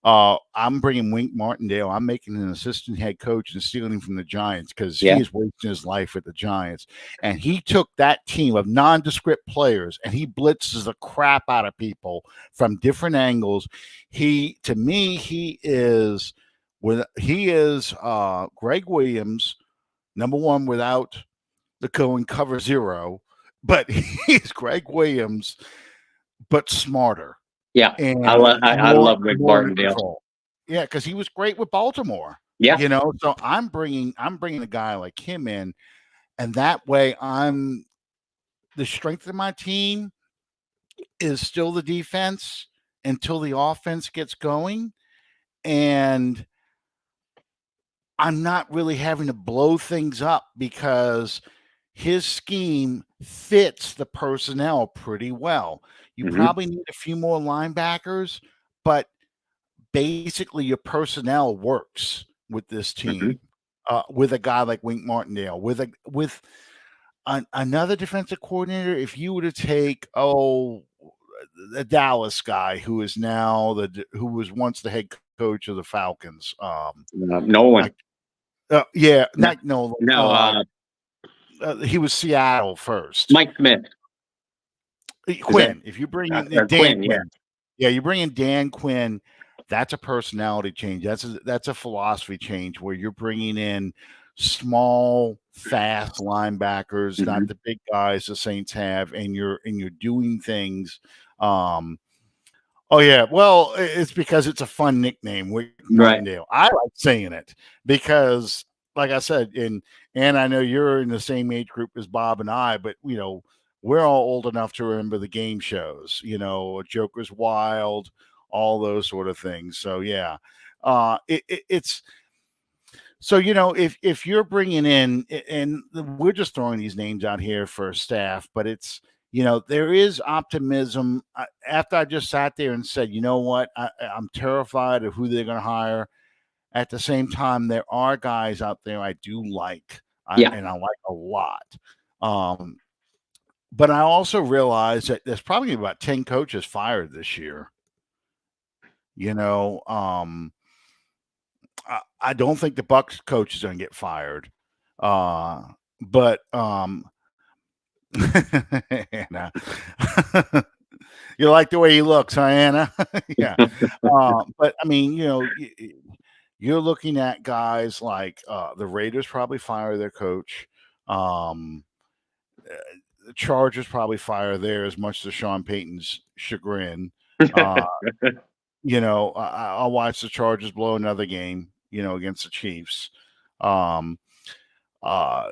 I'm bringing Wink Martindale. I'm making an assistant head coach and stealing him from the Giants because Yeah. he is wasting his life with the Giants. And he took that team of nondescript players and he blitzes the crap out of people from different angles. To me, he is Greg Williams, number one without the cover zero, but he's Greg Williams, but smarter Yeah. and I love Rick more in Martindale. control. Yeah, because he was great with Baltimore. Yeah. So I'm bringing a guy like him in, and that way the strength of my team is still the defense until the offense gets going, and I'm not really having to blow things up because his scheme fits the personnel pretty well. You Hmm. probably need a few more linebackers, but basically your personnel works with this Hmm. team. With a guy like Wink Martindale, with another defensive coordinator, if you were to take the Dallas guy who was once the head coach of the Falcons, Nolan. yeah, No. not Nolan. No. He was Seattle first. Mike Smith. Quinn. If you bring in Or Dan Quinn? Quinn, yeah, you bring in Dan Quinn. That's a personality change. That's a philosophy change where you're bringing in small, fast linebackers, not Mhm. the big guys the Saints have, and you're doing things. Oh yeah, well, it's because it's a fun nickname, Wick Right. Martindale. I like saying it because, like I said, and I know you're in the same age group as Bob and I, but we're all old enough to remember the game shows. Joker's Wild, all those sort of things. So yeah, it's so if you're bringing in, and we're just throwing these names out here for staff, but it's there is optimism. After I just sat there and said, you know what, I'm terrified of who they're going to hire. At the same time, there are guys out there I do like, Yeah. and I like a lot. Um, but I also realize that there's probably about 10 coaches fired this year. You know, I don't think the Bucks coach is going to get fired. But Anna, you like the way he looks, huh, Anna? Yeah. But I mean, you're looking at guys like the Raiders probably fire their coach. Um, the Chargers probably fire theirs, much to Sean Payton's chagrin. Uh, I'll watch the Chargers blow another game, against the Chiefs. Um, uh,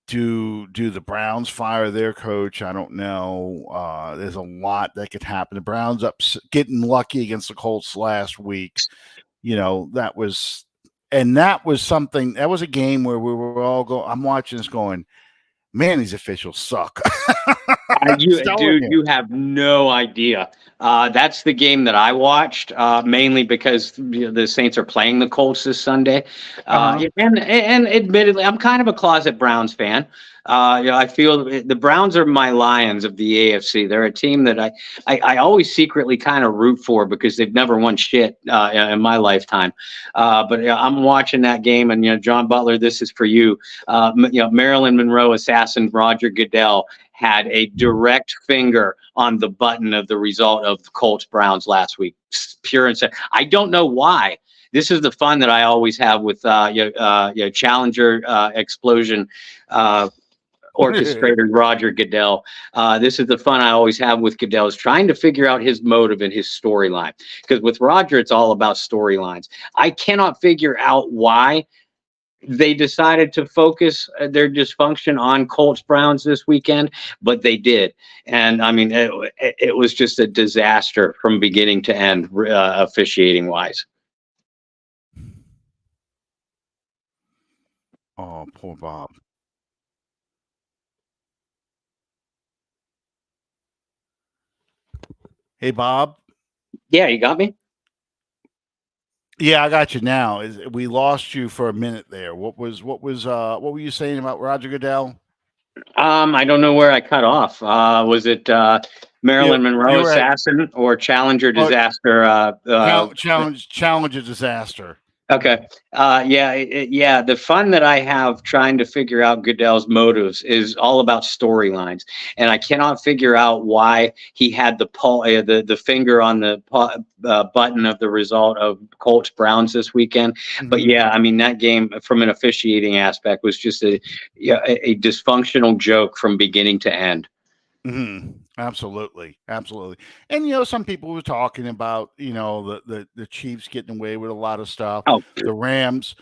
do the Browns fire their coach? I don't know. There's a lot that could happen. The Browns getting lucky against the Colts last week. That was something. That was a game where we were all going. I'm watching this going, man, these officials suck. You have no idea. That's the game that I watched, mainly because the Saints are playing the Colts this Sunday. And admittedly, I'm kind of a closet Browns fan. I feel the Browns are my Lions of the AFC. They're a team that I always secretly kind of root for because they've never won shit in my lifetime. But I'm watching that game, and John Butler, this is for you. Marilyn Monroe assassin Roger Goodell had a direct finger on the button of the result of the Colts Browns last week. Pure and simple. I don't know why. This is the fun that I always have with Challenger explosion orchestrator Roger Goodell. This is the fun I always have with Goodell, is trying to figure out his motive and his storyline. Because with Roger, it's all about storylines. I cannot figure out why they decided to focus their dysfunction on Colts Browns this weekend, but they did. And I mean, it was just a disaster from beginning to end, officiating wise. Oh, poor Bob. Hey, Bob. Yeah, you got me? Yeah, I got you now. We lost you for a minute there. What were you saying about Roger Goodell? I don't know where I cut off. Was it Marilyn Monroe you were at assassin or Challenger disaster? Challenge a disaster. Okay. Yeah. The fun that I have trying to figure out Goodell's motives is all about storylines, and I cannot figure out why he had the finger on the button of the result of Colts Browns this weekend. Mm-hmm. But yeah, I mean, that game from an officiating aspect was just a dysfunctional joke from beginning to end. Mm-hmm. Absolutely. And some people were talking about the Chiefs getting away with a lot of stuff. Oh. The Rams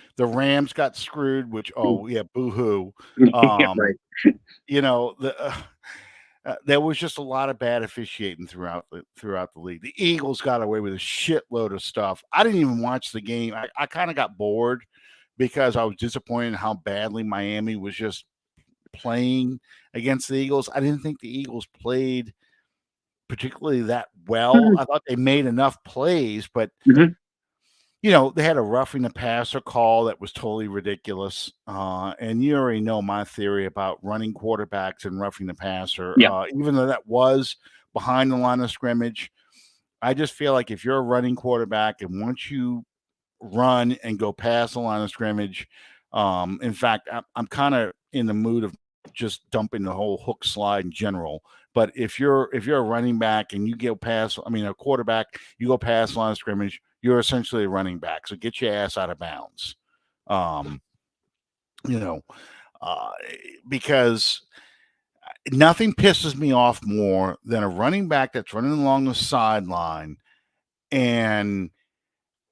got screwed, which boo-hoo. Right. There was just a lot of bad officiating throughout the league. The Eagles got away with a shitload of stuff. I didn't even watch the game. I kind of got bored because I was disappointed in how badly Miami was just playing against the Eagles. I didn't think the Eagles played particularly that well. I thought they made enough plays, but they had a roughing the passer call that was totally ridiculous. And you already know my theory about running quarterbacks and roughing the passer. Yeah. Even though that was behind the line of scrimmage, I just feel like if you're a running quarterback and once you run and go past the line of scrimmage, in fact, I'm kind of in the mood of just dumping the whole hook slide in general. But if you're a running back and you go past, a quarterback, you go past the line of scrimmage, you're essentially a running back. So get your ass out of bounds. Because nothing pisses me off more than a running back that's running along the sideline and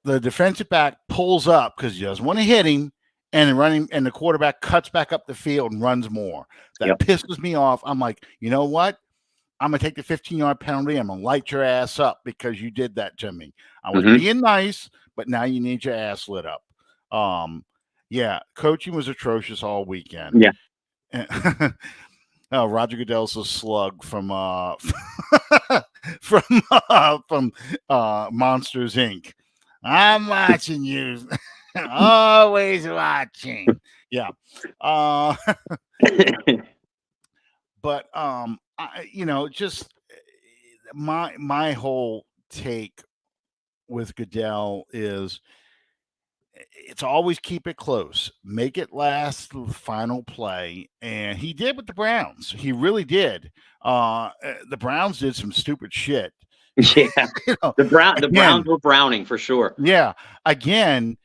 the defensive back pulls up because he doesn't want to hit him, and the quarterback cuts back up the field and runs more. That pisses me off. I'm like, you know what? I'm going to take the 15-yard penalty. I'm going to light your ass up because you did that to me. I was being nice, but now you need your ass lit up. Coaching was atrocious all weekend. Yeah. Roger Goodell's a slug from Monsters Inc. I'm watching you. Always watching. Yeah. But just my whole take with Goodell is it's always keep it close, make it last the final play, and he did with the Browns. He really did. The Browns did some stupid shit. Yeah, You know, the Browns again, were Browning for sure. yeah, again,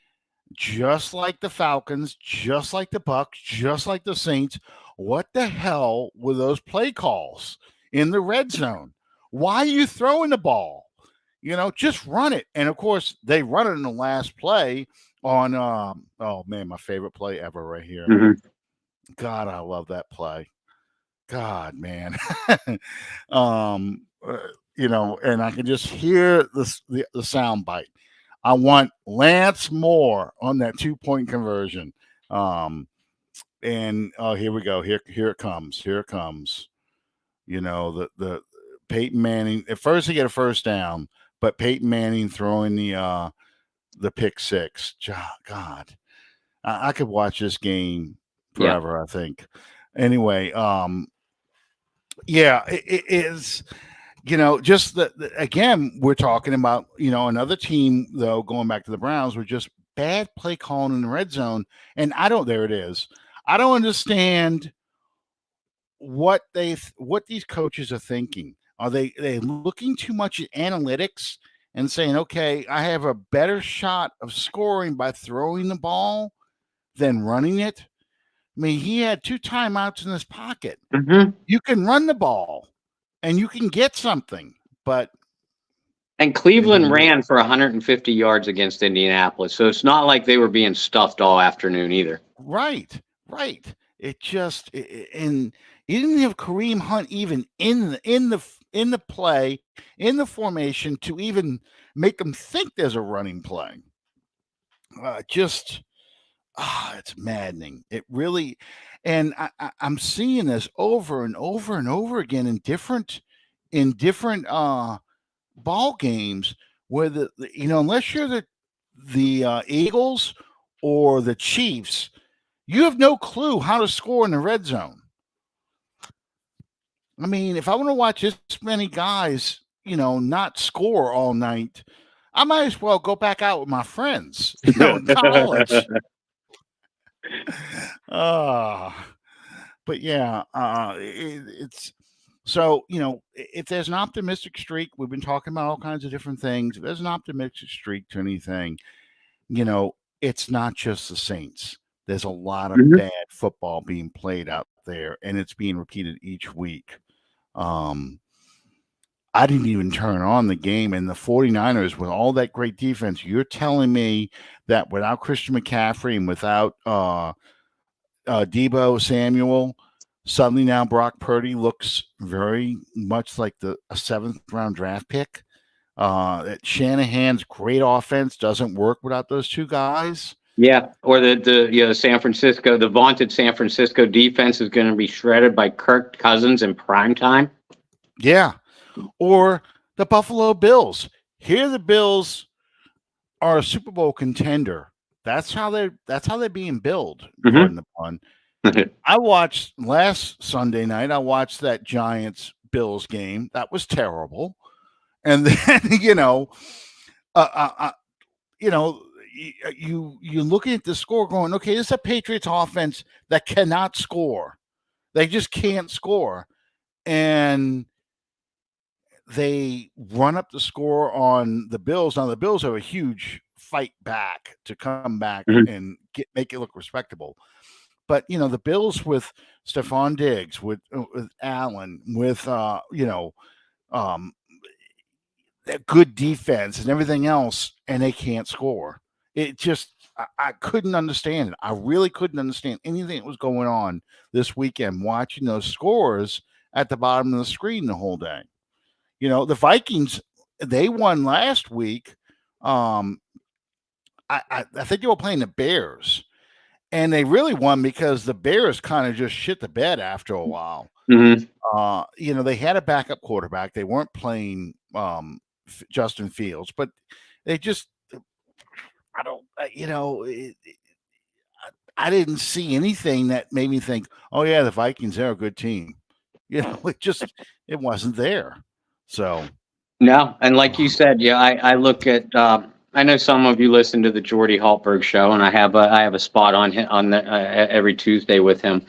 just like the Falcons, just like the Bucks, just like the Saints. What the hell were those play calls in the red zone? Why are you throwing the ball? Just run it. And of course, they run it in the last play on oh man, my favorite play ever right here. Hmm. God, I love that play. God, man. um uh, and I can just hear the sound bite. I want Lance Moore on that 2-point conversion. And oh, here we go. Here it comes. Here it comes. The Peyton Manning. At first, he get a first down, but Peyton Manning throwing the pick six. God, I could watch this game Yeah. forever. I think. Anyway, yeah, it is. Just again, we're talking about another team though. Going back to the Browns, were just bad play calling in the red zone, and I don't. There it is. I don't understand what these coaches are thinking. Are they looking too much at analytics and saying, okay, I have a better shot of scoring by throwing the ball than running it? I mean, he had 2 timeouts in his pocket. Hmm. You can run the ball and you can get something, but And they Cleveland didn't do it. ran for 150 yards against Indianapolis, so it's not like they were being stuffed all afternoon either. Right, right. It just and you didn't have Kareem Hunt even in the play in the formation to even make them think there's a running play. Just it's maddening. It really, and I'm seeing this over and over and over again in different ball games where unless you're the Eagles or the Chiefs, you have no clue how to score in the red zone. I mean, if I want to watch this many guys, not score all night, I might as well go back out with my friends, in college. Uh, but yeah, it's so, if there's an optimistic streak, we've been talking about all kinds of different things. If there's an optimistic streak to anything, it's not just the Saints. There's a lot of Mhm. bad football being played out there, and it's being repeated each week. Um, I didn't even turn on the game, and the 49ers, with all that great defense, you're telling me that without Christian McCaffrey and without Debo Samuel, suddenly now Brock Purdy looks very much like a 7th-round draft pick. That Shanahan's great offense doesn't work without those 2 guys. Yeah, or the vaunted San Francisco defense is going to be shredded by Kirk Cousins in prime time. Yeah. Or the Buffalo Bills. Here the Bills are a Super Bowl contender. That's how they're being billed, Mhm. pardon the pun. I watched last Sunday night, I watched that Giants Bills game. That was terrible. And then, uh, uh, uh, you know, you're looking at the score going, okay, this is a Patriots offense that cannot score. They just can't score. And they run up the score on the Bills. Now the Bills have a huge fight back to come back Mhm. and make it look respectable. But the Bills with Stephon Diggs, with Allen, with um, that good defense and everything else, and they can't score. It just I couldn't understand it. I really couldn't understand anything that was going on this weekend. Watching those scores at the bottom of the screen the whole day. The Vikings, they won last week. I think they were playing the Bears, and they really won because the Bears kind of just shit the bed after a while. Mhm. They had a backup quarterback. They weren't playing Justin Fields, but they just, I don't, I didn't see anything that made me think, oh yeah, the Vikings, they're a good team. it wasn't there. So No, and like you said, yeah, I look at. I know some of you listen to the Jordy Haltberg show, and I have a spot on him on the, every Tuesday with him.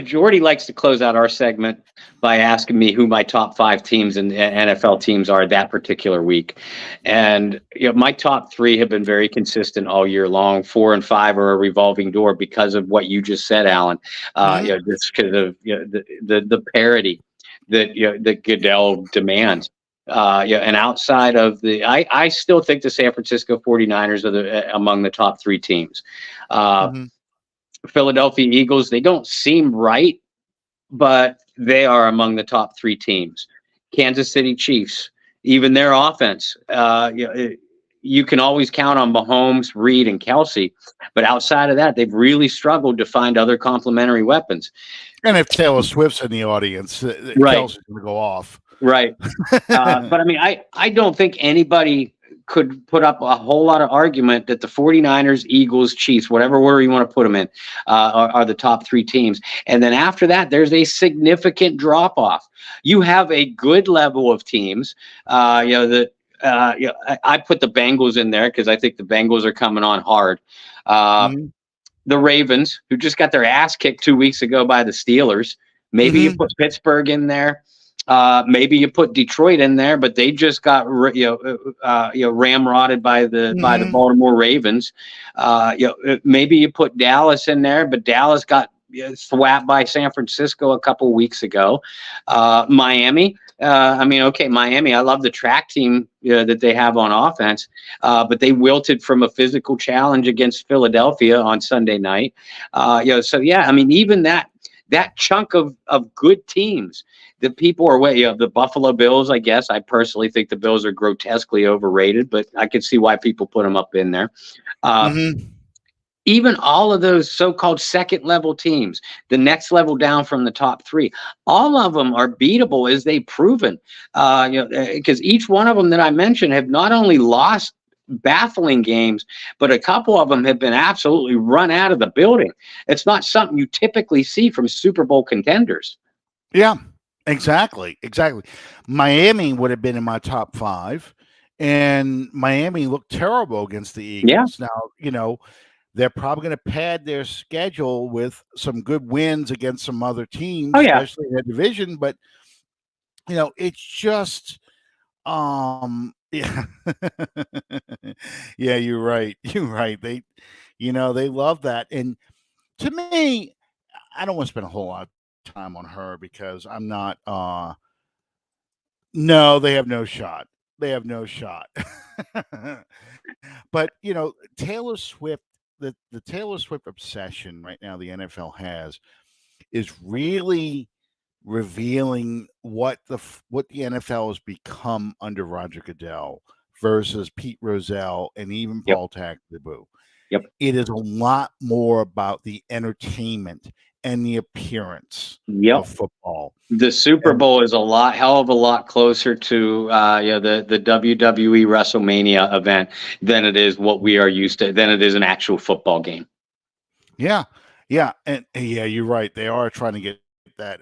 Jordy likes to close out our segment by asking me who my top 5 teams in the NFL teams are that particular week, and my top 3 have been very consistent all year long. 4 and 5 are a revolving door because of what you just said, Alan. Just because of the parity that Goodell demands. And outside of I still think the San Francisco 49ers are among the top 3 teams. mhm. Philadelphia Eagles, they don't seem right, but they are among the top 3 teams. Kansas City Chiefs, even their offense, you can always count on Mahomes, Reed, and Kelsey, but outside of that, they've really struggled to find other complementary weapons. And if Taylor Swift's in the audience, Right. Kelsey's going to go off. Right. But I mean, I don't think anybody could put up a whole lot of argument that the 49ers, Eagles, Chiefs, whatever order you want to put them in, are the top 3 teams. And then after that, there's a significant drop off. You have a good level of teams, that. I put the Bengals in there because I think the Bengals are coming on hard. The Ravens, who just got their ass kicked 2 weeks ago by the Steelers. Maybe you put Pittsburgh in there. Maybe you put Detroit in there, but they just got ramrodded by the Baltimore Ravens. Maybe you put Dallas in there, but Dallas got swapped by San Francisco a couple weeks ago. Miami. Miami. I love the track team that they have on offense, but they wilted from a physical challenge against Philadelphia on Sunday night. Even that chunk of good teams, the people are the Buffalo Bills. I guess I personally think the Bills are grotesquely overrated, but I can see why people put them up in there. Even all of those so-called second level teams, the next level down from the top 3, all of them are beatable as they've proven. Because each one of them that I mentioned have not only lost baffling games, but a couple of them have been absolutely run out of the building. It's not something you typically see from Super Bowl contenders. Yeah, exactly. Miami would have been in my top 5, and Miami looked terrible against the Eagles. Yeah. Now, they're probably going to pad their schedule with some good wins against some other teams, especially in the division. But it's just, yeah, yeah, you're right. They, they love that. And to me, I don't want to spend a whole lot of time on her because I'm not. No, they have no shot. But Taylor Swift. The Taylor Swift obsession right now the NFL has is really revealing what the NFL has become under Roger Goodell versus Pete Rozelle and even Paul Tagliabue. Yep. It is a lot more about the entertainment and the appearance of football. The Super Bowl is hell of a lot closer to the WWE WrestleMania event than it is what we are used to, than it is an actual football game. Yeah, and you're right. They are trying to get that.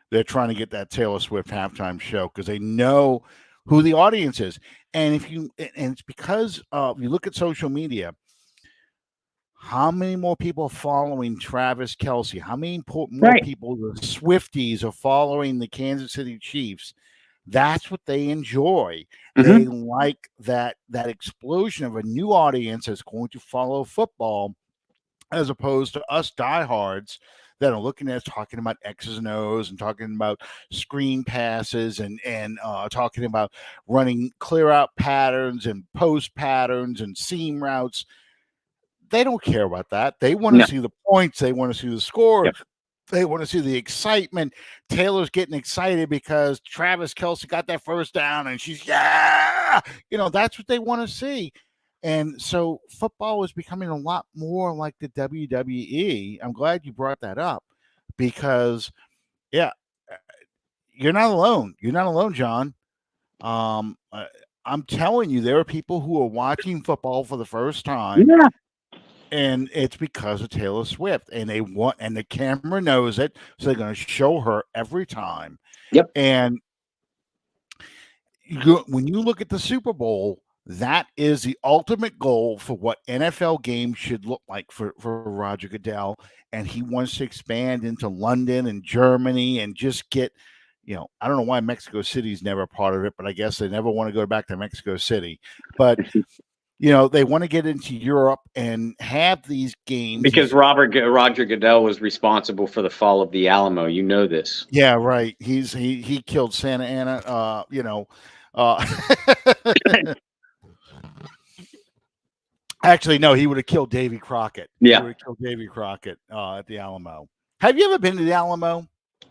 They're trying to get that Taylor Swift halftime show because they know who the audience is, and it's because you look at social media. How many more people are following Travis Kelce? How many more people, the Swifties, are following the Kansas City Chiefs? That's what they enjoy. They like that explosion of a new audience that's going to follow football, as opposed to us diehards that are looking at talking about X's and O's and talking about screen passes and talking about running clear out patterns and post patterns and seam routes. They don't care about that. They want to see the points. They want to see the score. Yep. They want to see the excitement. Taylor's getting excited because Travis Kelce got that first down and she's, that's what they want to see. And so football is becoming a lot more like the WWE. I'm glad you brought that up because, you're not alone. You're not alone, John. I'm telling you, there are people who are watching football for the first time. Yeah. and it's because of Taylor Swift, and the camera knows it, so they're going to show her every time. Yep. And when you look at the Super Bowl, that is the ultimate goal for what NFL games should look like for Roger Goodell, and he wants to expand into London and Germany and just get. I don't know why Mexico City's never a part of it, but I guess they never want to go back to Mexico City. But they want to get into Europe and have these games. Because Roger Goodell was responsible for the fall of the Alamo. You know this. Yeah, right. He killed Santa Anna. Actually, no, he would have killed Davy Crockett. Yeah. He would have killed Davy Crockett at the Alamo. Have you ever been to the Alamo?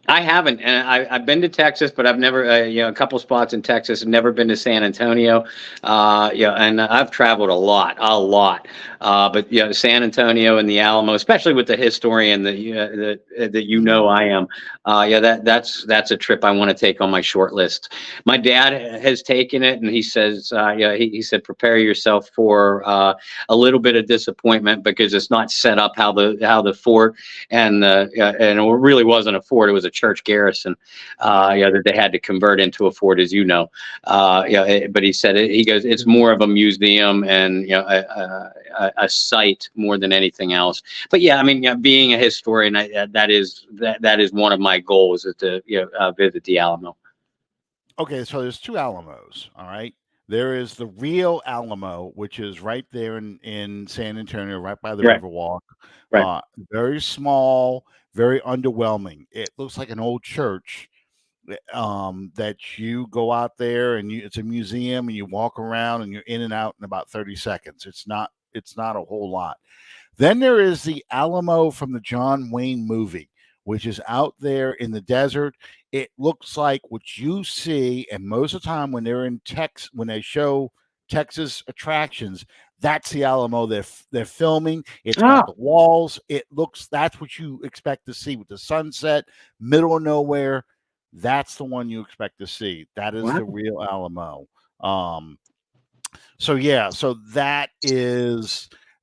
I haven't, and I've been to Texas, but I've never, a couple spots in Texas. I've never been to San Antonio, and I've traveled a lot. But San Antonio and the Alamo, especially with the historian that I am, that's a trip I want to take on my short list. My dad has taken it, and he says, he said, prepare yourself for a little bit of disappointment because it's not set up how the fort and it really wasn't a fort; it was a church garrison, that they had to convert into a fort, as you know. But he said he goes, it's more of a museum and a site more than anything else. But yeah, I mean, being a historian, that is one of my goals is to visit the Alamo. Okay, so there's two Alamos. All right. There is the real Alamo, which is right there in San Antonio, right by the Riverwalk. Right. Very small, very underwhelming. It looks like an old church that you go out there and it's a museum and you walk around and you're in and out in about 30 seconds. It's not a whole lot. Then there is the Alamo from the John Wayne movie, which is out there in the desert. It looks like what you see, and most of the time when they're in when they show Texas attractions, that's the Alamo they're filming. It's got the walls. That's what you expect to see with the sunset, middle of nowhere. That's the one you expect to see. That is the real Alamo. So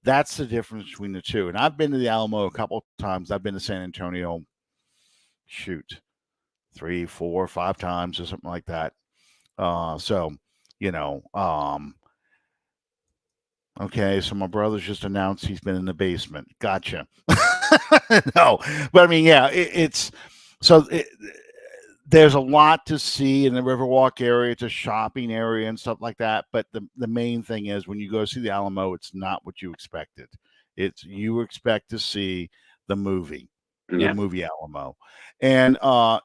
that's the difference between the two. And I've been to the Alamo a couple of times. I've been to San Antonio, 3, 4, 5 times or something like that. Okay, so my brother's just announced he's been in the basement. Gotcha. No, but I mean, yeah, there's a lot to see in the Riverwalk area. It's a shopping area and stuff like that. But the main thing is when you go see the Alamo, it's not what you expected. You expect to see the movie. The movie Alamo, and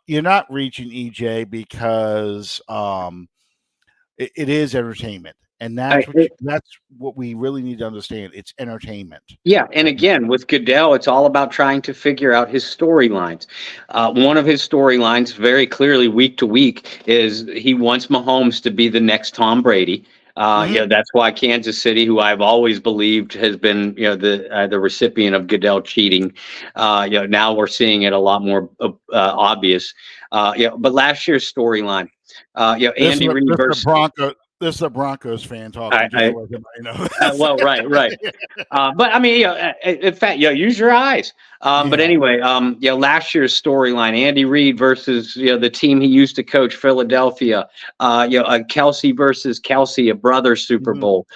you're not reaching EJ because it is entertainment, and that's what we really need to understand. It's entertainment. Yeah, and again, with Goodell, it's all about trying to figure out his storylines. One of his storylines, very clearly week to week, is he wants Mahomes to be the next Tom Brady. That's why Kansas City, who I've always believed has been, the recipient of Goodell cheating. Now we're seeing it a lot more obvious. But last year's storyline, Andy Reid versus Broncos. This is a Broncos fan talking. Well, right. But I mean, in fact, use your eyes. But anyway, last year's storyline: Andy Reid versus the team he used to coach, Philadelphia. Kelsey versus Kelsey, a brother Super Bowl.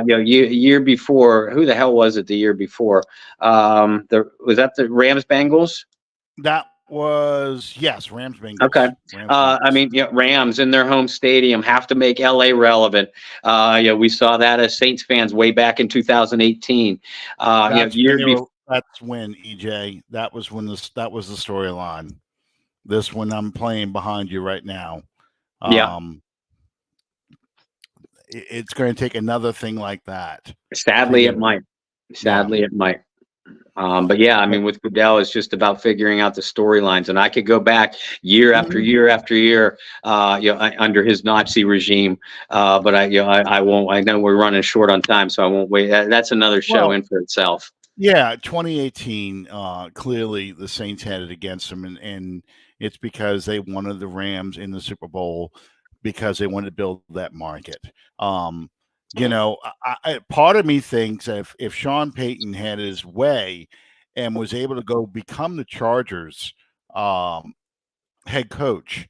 Year before, who the hell was it? The year before, was that the Rams Bengals? That was Rams Bengals. Okay. I mean, Rams in their home stadium have to make LA relevant. We saw that as Saints fans way back in 2018. That's when EJ. That was the storyline. This one I'm playing behind you right now. It's going to take another thing like that. Sadly, it might. It might. But yeah, I mean, with Goodell, it's just about figuring out the storylines, and I could go back year after year after year, under his Nazi regime. But I won't. I know we're running short on time, so I won't wait. That's another show in for itself. Yeah, 2018. Clearly, the Saints had it against them, and it's because they wanted the Rams in the Super Bowl because they wanted to build that market. Part of me thinks if Sean Payton had his way and was able to go become the Chargers um, head coach,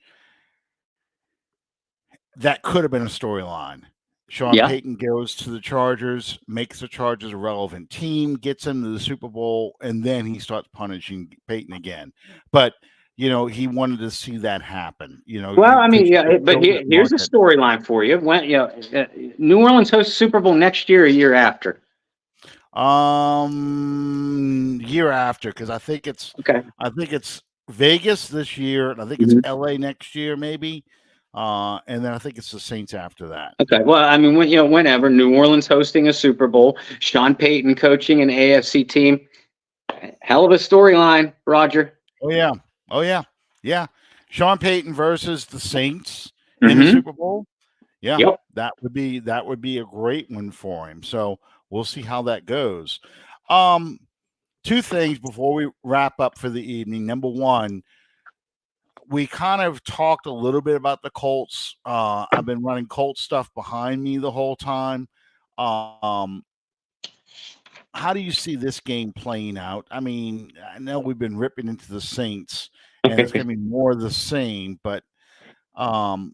that could have been a storyline. Sean Yeah. Payton goes to the Chargers, makes the Chargers a relevant team, gets them to the Super Bowl, and then he starts punishing Payton again. But he wanted to see that happen. Well, I mean, Because you yeah, could but build that here's a market. storyline for you. When New Orleans hosts Super Bowl next year, a year after. Year after, because Okay. I think it's Vegas this year, and I think it's Mhm. LA next year, maybe. And then I think it's the Saints after that. Okay. Well, I mean, whenever New Orleans hosting a Super Bowl, Sean Payton coaching an AFC team, hell of a storyline, Roger. Oh yeah. Oh yeah. Yeah. Sean Payton versus the Saints in the Hmm. Super Bowl. Yeah. Yep. That would be a great one for him. So we'll see how that goes. Um, Two things before we wrap up for the evening. Number one, we kind of talked a little bit about the Colts. I've been running Colts stuff behind me the whole time. Um, how do you see this game playing out? I mean, I know we've been ripping into the Saints, and it's going to be more of the same, but um,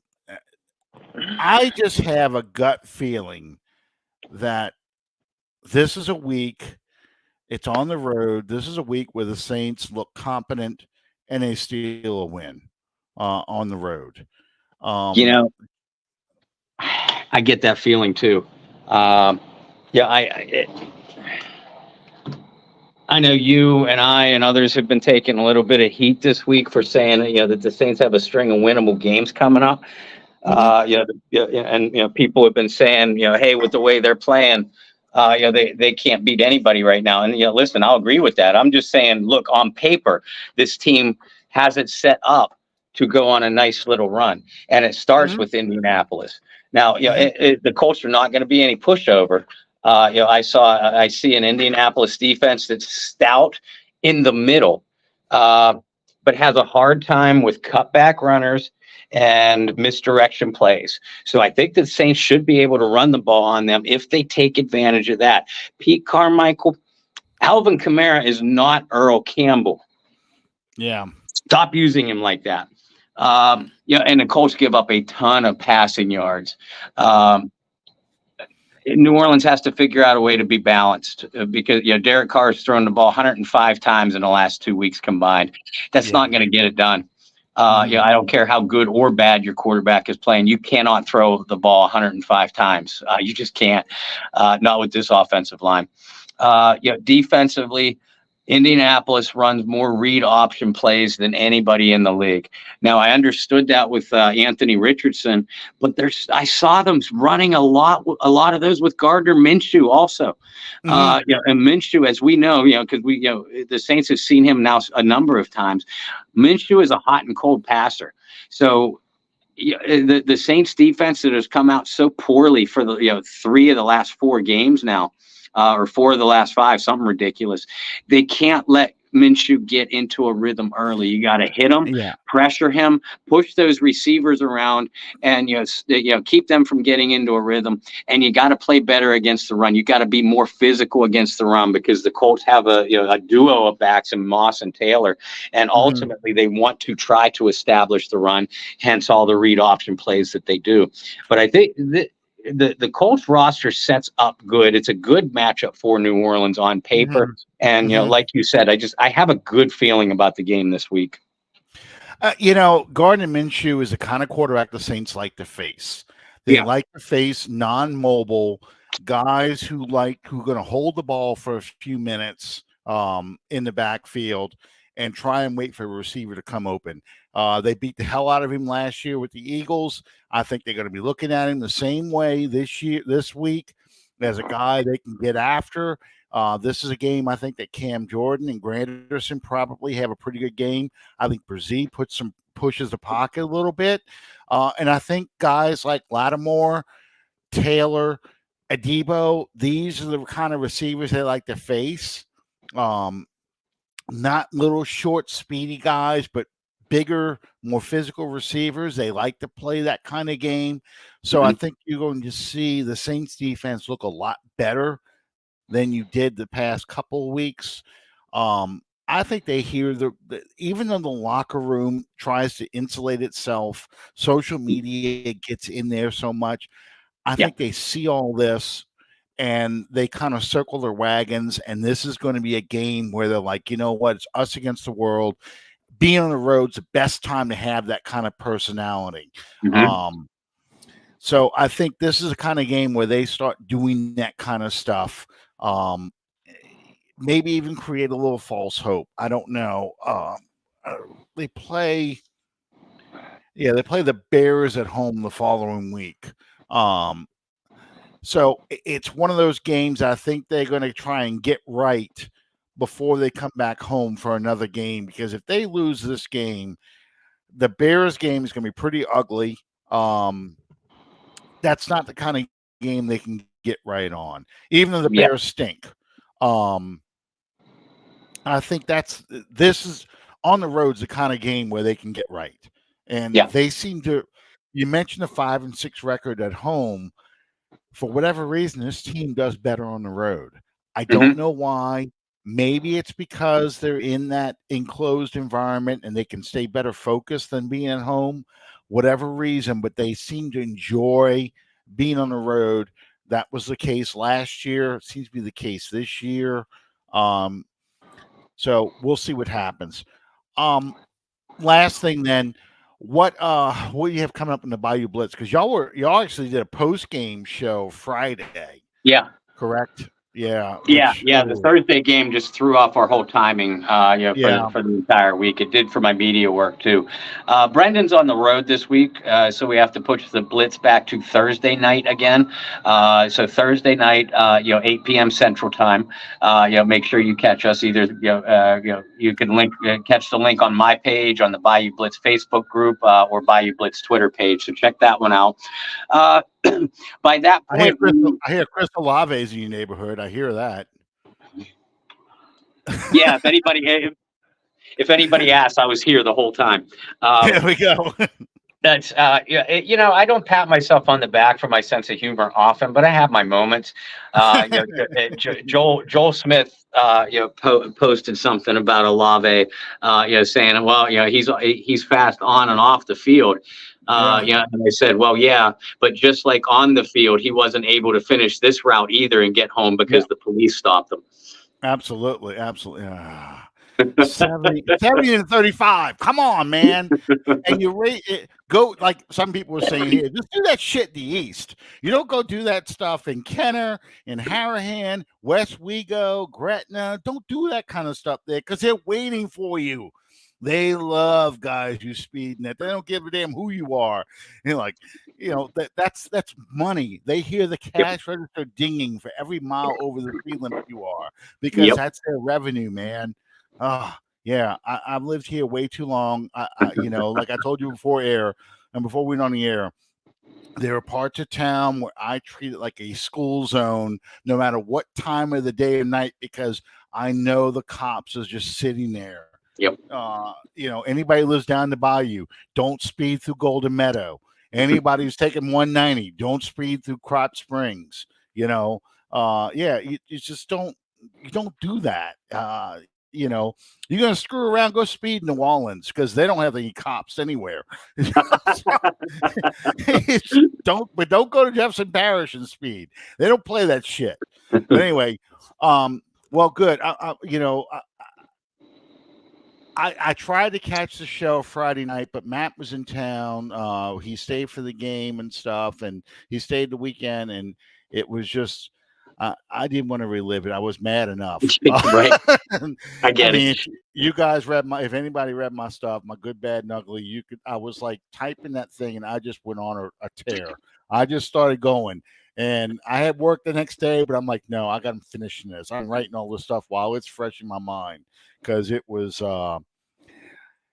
I just have a gut feeling that this is a week. It's on the road. This is a week where the Saints look competent and they steal a win on the road. You Um, know, I get that feeling too. Um, yeah, I know you and I and others have been taking a little bit of heat this week for saying that the Saints have a string of winnable games coming up. mhm, And people have been saying, hey, with the way they're playing, they can't beat anybody right now. And listen, I'll agree with that. I'm just saying, look, on paper, this team has it set up to go on a nice little run, and it starts mhm, with Indianapolis. Now, mhm, the Colts are not going to be any pushover. I see an Indianapolis defense that's stout in the middle, but has a hard time with cutback runners and misdirection plays. So I think the Saints should be able to run the ball on them if they take advantage of that. Pete Carmichael, Alvin Kamara is not Earl Campbell. yeah, Stop using him like that. And the Colts give up a ton of passing yards. Um, New Orleans has to figure out a way to be balanced because Derek Carr has thrown the ball 105 times in the last 2 weeks combined. That's yeah, not going to get it done. mhm, I don't care how good or bad your quarterback is playing. You cannot throw the ball 105 times. You just can't. Not with this offensive line. Defensively, Indianapolis runs more read option plays than anybody in the league. Now, I understood that with Anthony Richardson, but I saw them running a lot of those with Gardner Minshew also. mhm, And Minshew, as we know, because the Saints have seen him now a number of times. Minshew is a hot and cold passer, so. The Saints defense that has come out so poorly for the 3 of the last 4 games now, or 4 of the last 5, something ridiculous. They can't let Minshew get into a rhythm early. You got to hit him, yeah, pressure him, push those receivers around, and keep them from getting into a rhythm. And you got to play better against the run. You got to be more physical against the run because the Colts have a duo of backs in Moss and Taylor, and mhm, ultimately they want to try to establish the run. Hence all the read option plays that they do. But I think the Colts roster sets up good. It's a good matchup for New Orleans on paper. mhm, And mhm. like you said, I have a good feeling about the game this week. Gardner Minshew is the kind of quarterback the Saints like to face. They Yeah. like to face non-mobile guys who are going to hold the ball for a few minutes in the backfield and try and wait for a receiver to come open. They beat the hell out of him last year with the Eagles. I think they're going to be looking at him the same way this week, as a guy they can get after. This is a game I think that Cam Jordan and Granderson probably have a pretty good game. I think Brzee pushes the pocket a little bit. And I think guys like Lattimore, Taylor, Adebo, these are the kind of receivers they like to face. Not little short, speedy guys, but bigger, more physical receivers. They like to play that kind of game. So I Mhm. think you're going to see the Saints defense look a lot better than you did the past couple of weeks. I think they hear even though the locker room tries to insulate itself, social media gets in there so much. I think Yeah. they see all this and they kind of circle their wagons. And this is going to be a game where they're like, you know what, it's us against the world. Being on the road's the best time to have that kind of personality. Hmm. Um, so I think this is a kind of game where they start doing that kind of stuff. Um, maybe even create a little false hope. I don't know. Uh, they play, yeah, they play the Bears at home the following week. Um, so it's one of those games I think they're going to try and get right before they come back home for another game. Because if they lose this game, the Bears game is going to be pretty ugly. That's not the kind of game they can get right on, even though the Bears Yeah. stink. Um, I think this is on the road's the kind of game where they can get right, and Yeah. they seem to. You mentioned a 5-6 record at home. For whatever reason, this team does better on the road. I don't Hmm. know why. Maybe it's because they're in that enclosed environment and they can stay better focused than being at home. Whatever reason, but they seem to enjoy being on the road. That was the case last year. It seems to be the case this year. Um, so we'll see what happens. Um, last thing then, what do you have coming up in the Bayou Blitz? Because y'all actually did a post game show Friday, Yeah. correct? Yeah, Yeah, which yeah. The Thursday game just threw off our whole timing, yeah, for the entire week. It did for my media work too. Brendan's on the road this week, so we have to push the blitz back to Thursday night again. So Thursday night, 8 p.m. Central Time. Make sure you catch us either. You can catch the link on my page on the Bayou Blitz Facebook group or Bayou Blitz Twitter page. So check that one out. Uh, by that point, I hear Chris Olave's in your neighborhood. I hear that. yeah. If anybody asks, I was here the whole time. There we go. That's I don't pat myself on the back for my sense of humor often, but I have my moments. Joel Smith, posted something about Olave, saying, well, he's fast on and off the field. Yeah, And I said, well, yeah, but just like on the field, he wasn't able to finish this route either and get home yeah, because the police stopped him. absolutely, absolutely. 70 and 35. Come on, man. And you rate it, go like some people were saying here, just do that shit in the East. You don't go do that stuff in Kenner, in Harahan, West Wego, Gretna. Don't do that kind of stuff there because they're waiting for you. They love guys you speeding it. They don't give a damn who you are. And like, that's money. They hear the Yep. cash register dinging for every mile over the speed limit you are because Yep. that's their revenue, man. Yeah, I've lived here way too long. Like I told you before air and before we went on the air, there are parts of town where I treat it like a school zone, no matter what time of the day or night, because I know the cops is just sitting there. Yep. Anybody who lives down the bayou, don't speed through Golden Meadow. Anybody who's taking 190, don't speed through Crotch Springs. You just don't do that. You're gonna screw around, go speed in New Orleans because they don't have any cops anywhere. Don't go to Jefferson Parish and speed. They don't play that shit. But anyway, well, good. I tried to catch the show Friday night, but Matt was in town. He stayed for the game and stuff, and he stayed the weekend, and it was just. I didn't want to relive it. I was mad enough. Right. I I get mean, it. if you guys if anybody read my stuff, my good, bad, and ugly, you could. I was like typing that thing, and I just went on a tear. I just started going, and I had work the next day, but I'm like, no, I got to finish this. I'm writing all this stuff while it's fresh in my mind because it was.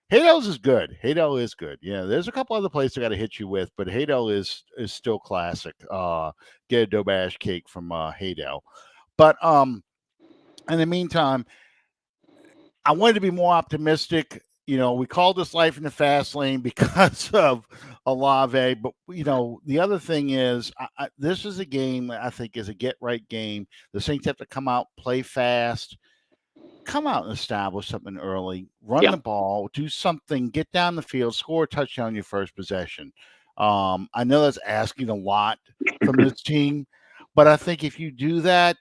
Hadel's is good. Hadel is good. Yeah, there's a couple other places I got to hit you with, but Hadel is still classic. Get a dough bash cake from Hadel. But in the meantime, I wanted to be more optimistic. we call this life in the fast lane because of Olave. But the other thing is, this is a game I think is a get right game. The Saints have to come out, play fast, come out and establish something early, run Yeah. the ball, do something, get down the field, score a touchdown your first possession. I know that's asking a lot from this team, but I think if you do that,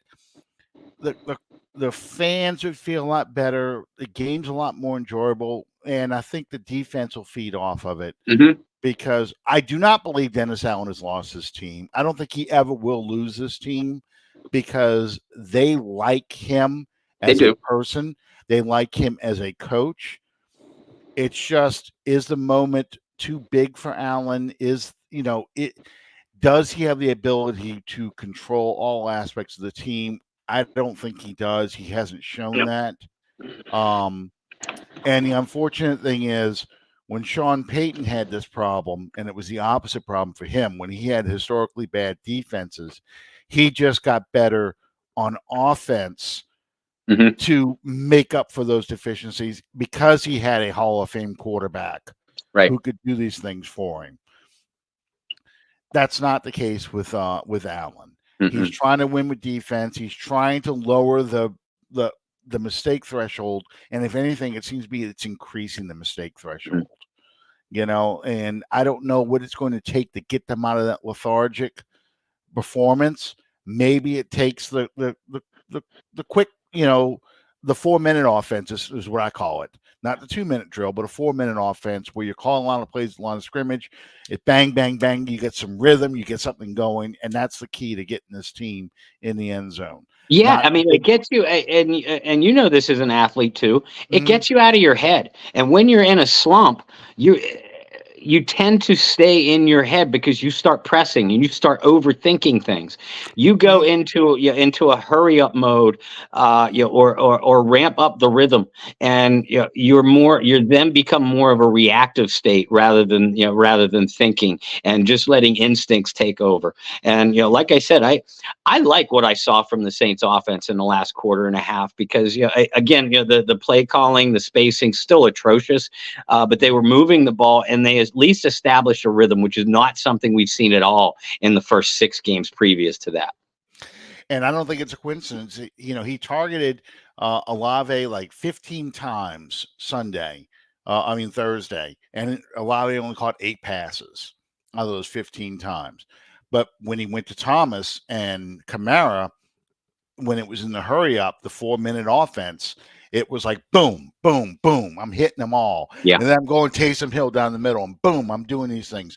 the fans would feel a lot better. The game's a lot more enjoyable, and I think the defense will feed off of it Hmm. because I do not believe Dennis Allen has lost his team. I don't think he ever will lose this team because they like him They as a do. person. They like him as a coach. It's just, is the moment too big for Allen? Does he have the ability to control all aspects of the team? I don't think he does. He hasn't shown Yep. that. Um, and the unfortunate thing is, when Sean Payton had this problem, and it was the opposite problem for him, when he had historically bad defenses, he just got better on offense Hmm. to make up for those deficiencies because he had a Hall of Fame quarterback Right. who could do these things for him. That's not the case with Allen. He's Hmm. trying to win with defense. He's trying to lower the the mistake threshold, and if anything, it seems to be it's increasing the mistake threshold. And I don't know what it's going to take to get them out of that lethargic performance. Maybe it takes the quick, the 4-minute offense is what I call it. Not the 2-minute drill, but a 4-minute offense where you're calling a lot of plays, a lot of scrimmage. It bang, bang, bang. You get some rhythm, you get something going, and that's the key to getting this team in the end zone. Yeah, Not I mean, it big. gets you, and this as an athlete too. It Mhm. gets you out of your head, and when you're in a slump, you tend to stay in your head because you start pressing and you start overthinking things. You go Mhm. into a hurry up mode, or ramp up the rhythm, and you're then become more of a reactive state rather than thinking and just letting instincts take over. And like I said, I like what I saw from the Saints offense in the last quarter and a half because again, the play calling, the spacing still atrocious, but they were moving the ball and they at least established a rhythm, which is not something we've seen at all in the first 6 games previous to that. And I don't think it's a coincidence. He targeted Olave like 15 times Thursday, and Olave only caught 8 passes out of those 15 times. But when he went to Thomas and Kamara, when it was in the hurry up, the 4-minute offense, it was like boom, boom, boom. I'm hitting them all. Yeah. And then I'm going Taysom Hill down the middle, and boom, I'm doing these things.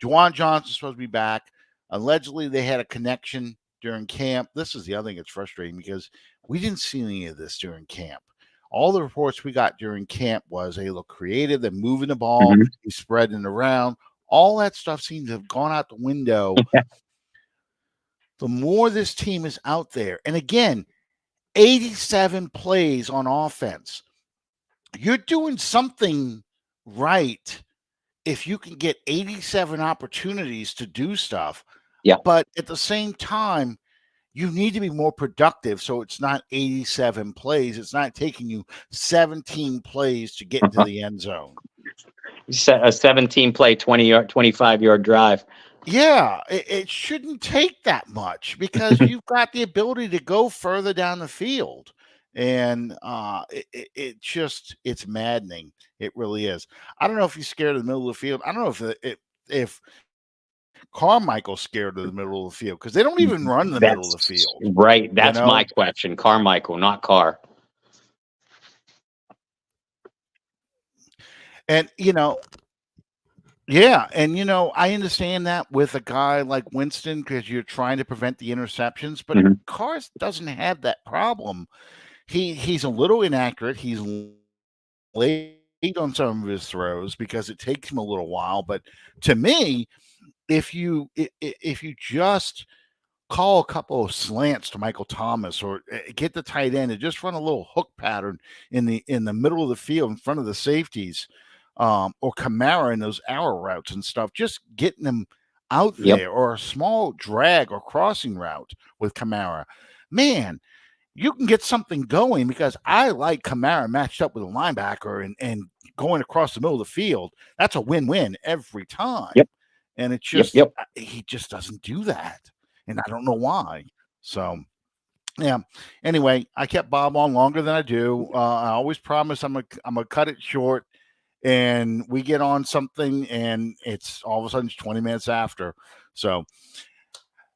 Juwan Johnson's supposed to be back. Allegedly, they had a connection during camp. This is the other thing that's frustrating because we didn't see any of this during camp. All the reports we got during camp was they look creative, they're moving the ball, Hmm. he's spreading it around. All that stuff seems to have gone out the window. The more this team is out there, and again, 87 plays on offense. You're doing something right if you can get 87 opportunities to do stuff. Yeah. But at the same time, you need to be more productive so it's not 87 plays. It's not taking you 17 plays to get into the end zone. A 17 play, 20-yard, 25-yard drive. Yeah, it shouldn't take that much because you've got the ability to go further down the field. And it's maddening. It really is. I don't know if he's scared of the middle of the field. I don't know if Carmichael's scared of the middle of the field because they don't even run the middle of the That's field. right. You That's my know, question. Carmichael, not Carr. and yeah, and I understand that with a guy like Winston because you're trying to prevent the interceptions, but Hmm. Carr doesn't have that problem. He's a little inaccurate. He's late on some of his throws because it takes him a little while. But to me, if you just call a couple of slants to Michael Thomas or get the tight end and just run a little hook pattern in the middle of the field in front of the safeties, or Kamara in those arrow routes and stuff, just getting them out Yep. there, or a small drag or crossing route with Kamara. Man, you can get something going, because I like Kamara matched up with a linebacker and going across the middle of the field. That's a win-win every time. Yep. And it Yep. just, Yep. he just doesn't do that. And I don't know why. So, yeah. Anyway, I kept Bob on longer than I do. I always promise I'm gonna cut it short, and we get on something, and it's all of a sudden it's 20 minutes after. So,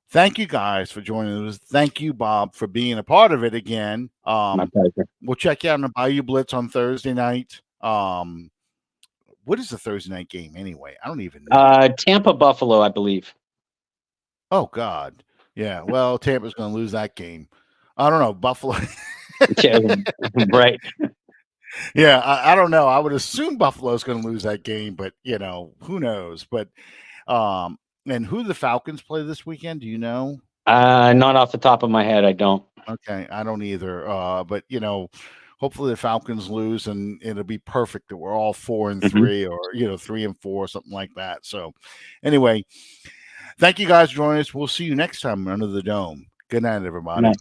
thank you guys for joining us. Thank you, Bob, for being a part of it again. My pleasure. We'll check you out on the Bayou Blitz on Thursday night. What is the Thursday night game anyway? I don't even know. Tampa Buffalo, I believe. Oh God. Yeah. Well, Tampa's going to lose that game. I don't know. Buffalo. Yeah, right. Yeah. I don't know. I would assume Buffalo's going to lose that game, but who knows? But, and who the Falcons play this weekend? Do you know? Not off the top of my head. I don't. Okay. I don't either. But hopefully the Falcons lose, and it'll be perfect that we're all 4-3 or 3-4, something like that. So anyway, thank you guys for joining us. We'll see you next time under the dome. Good night, everybody.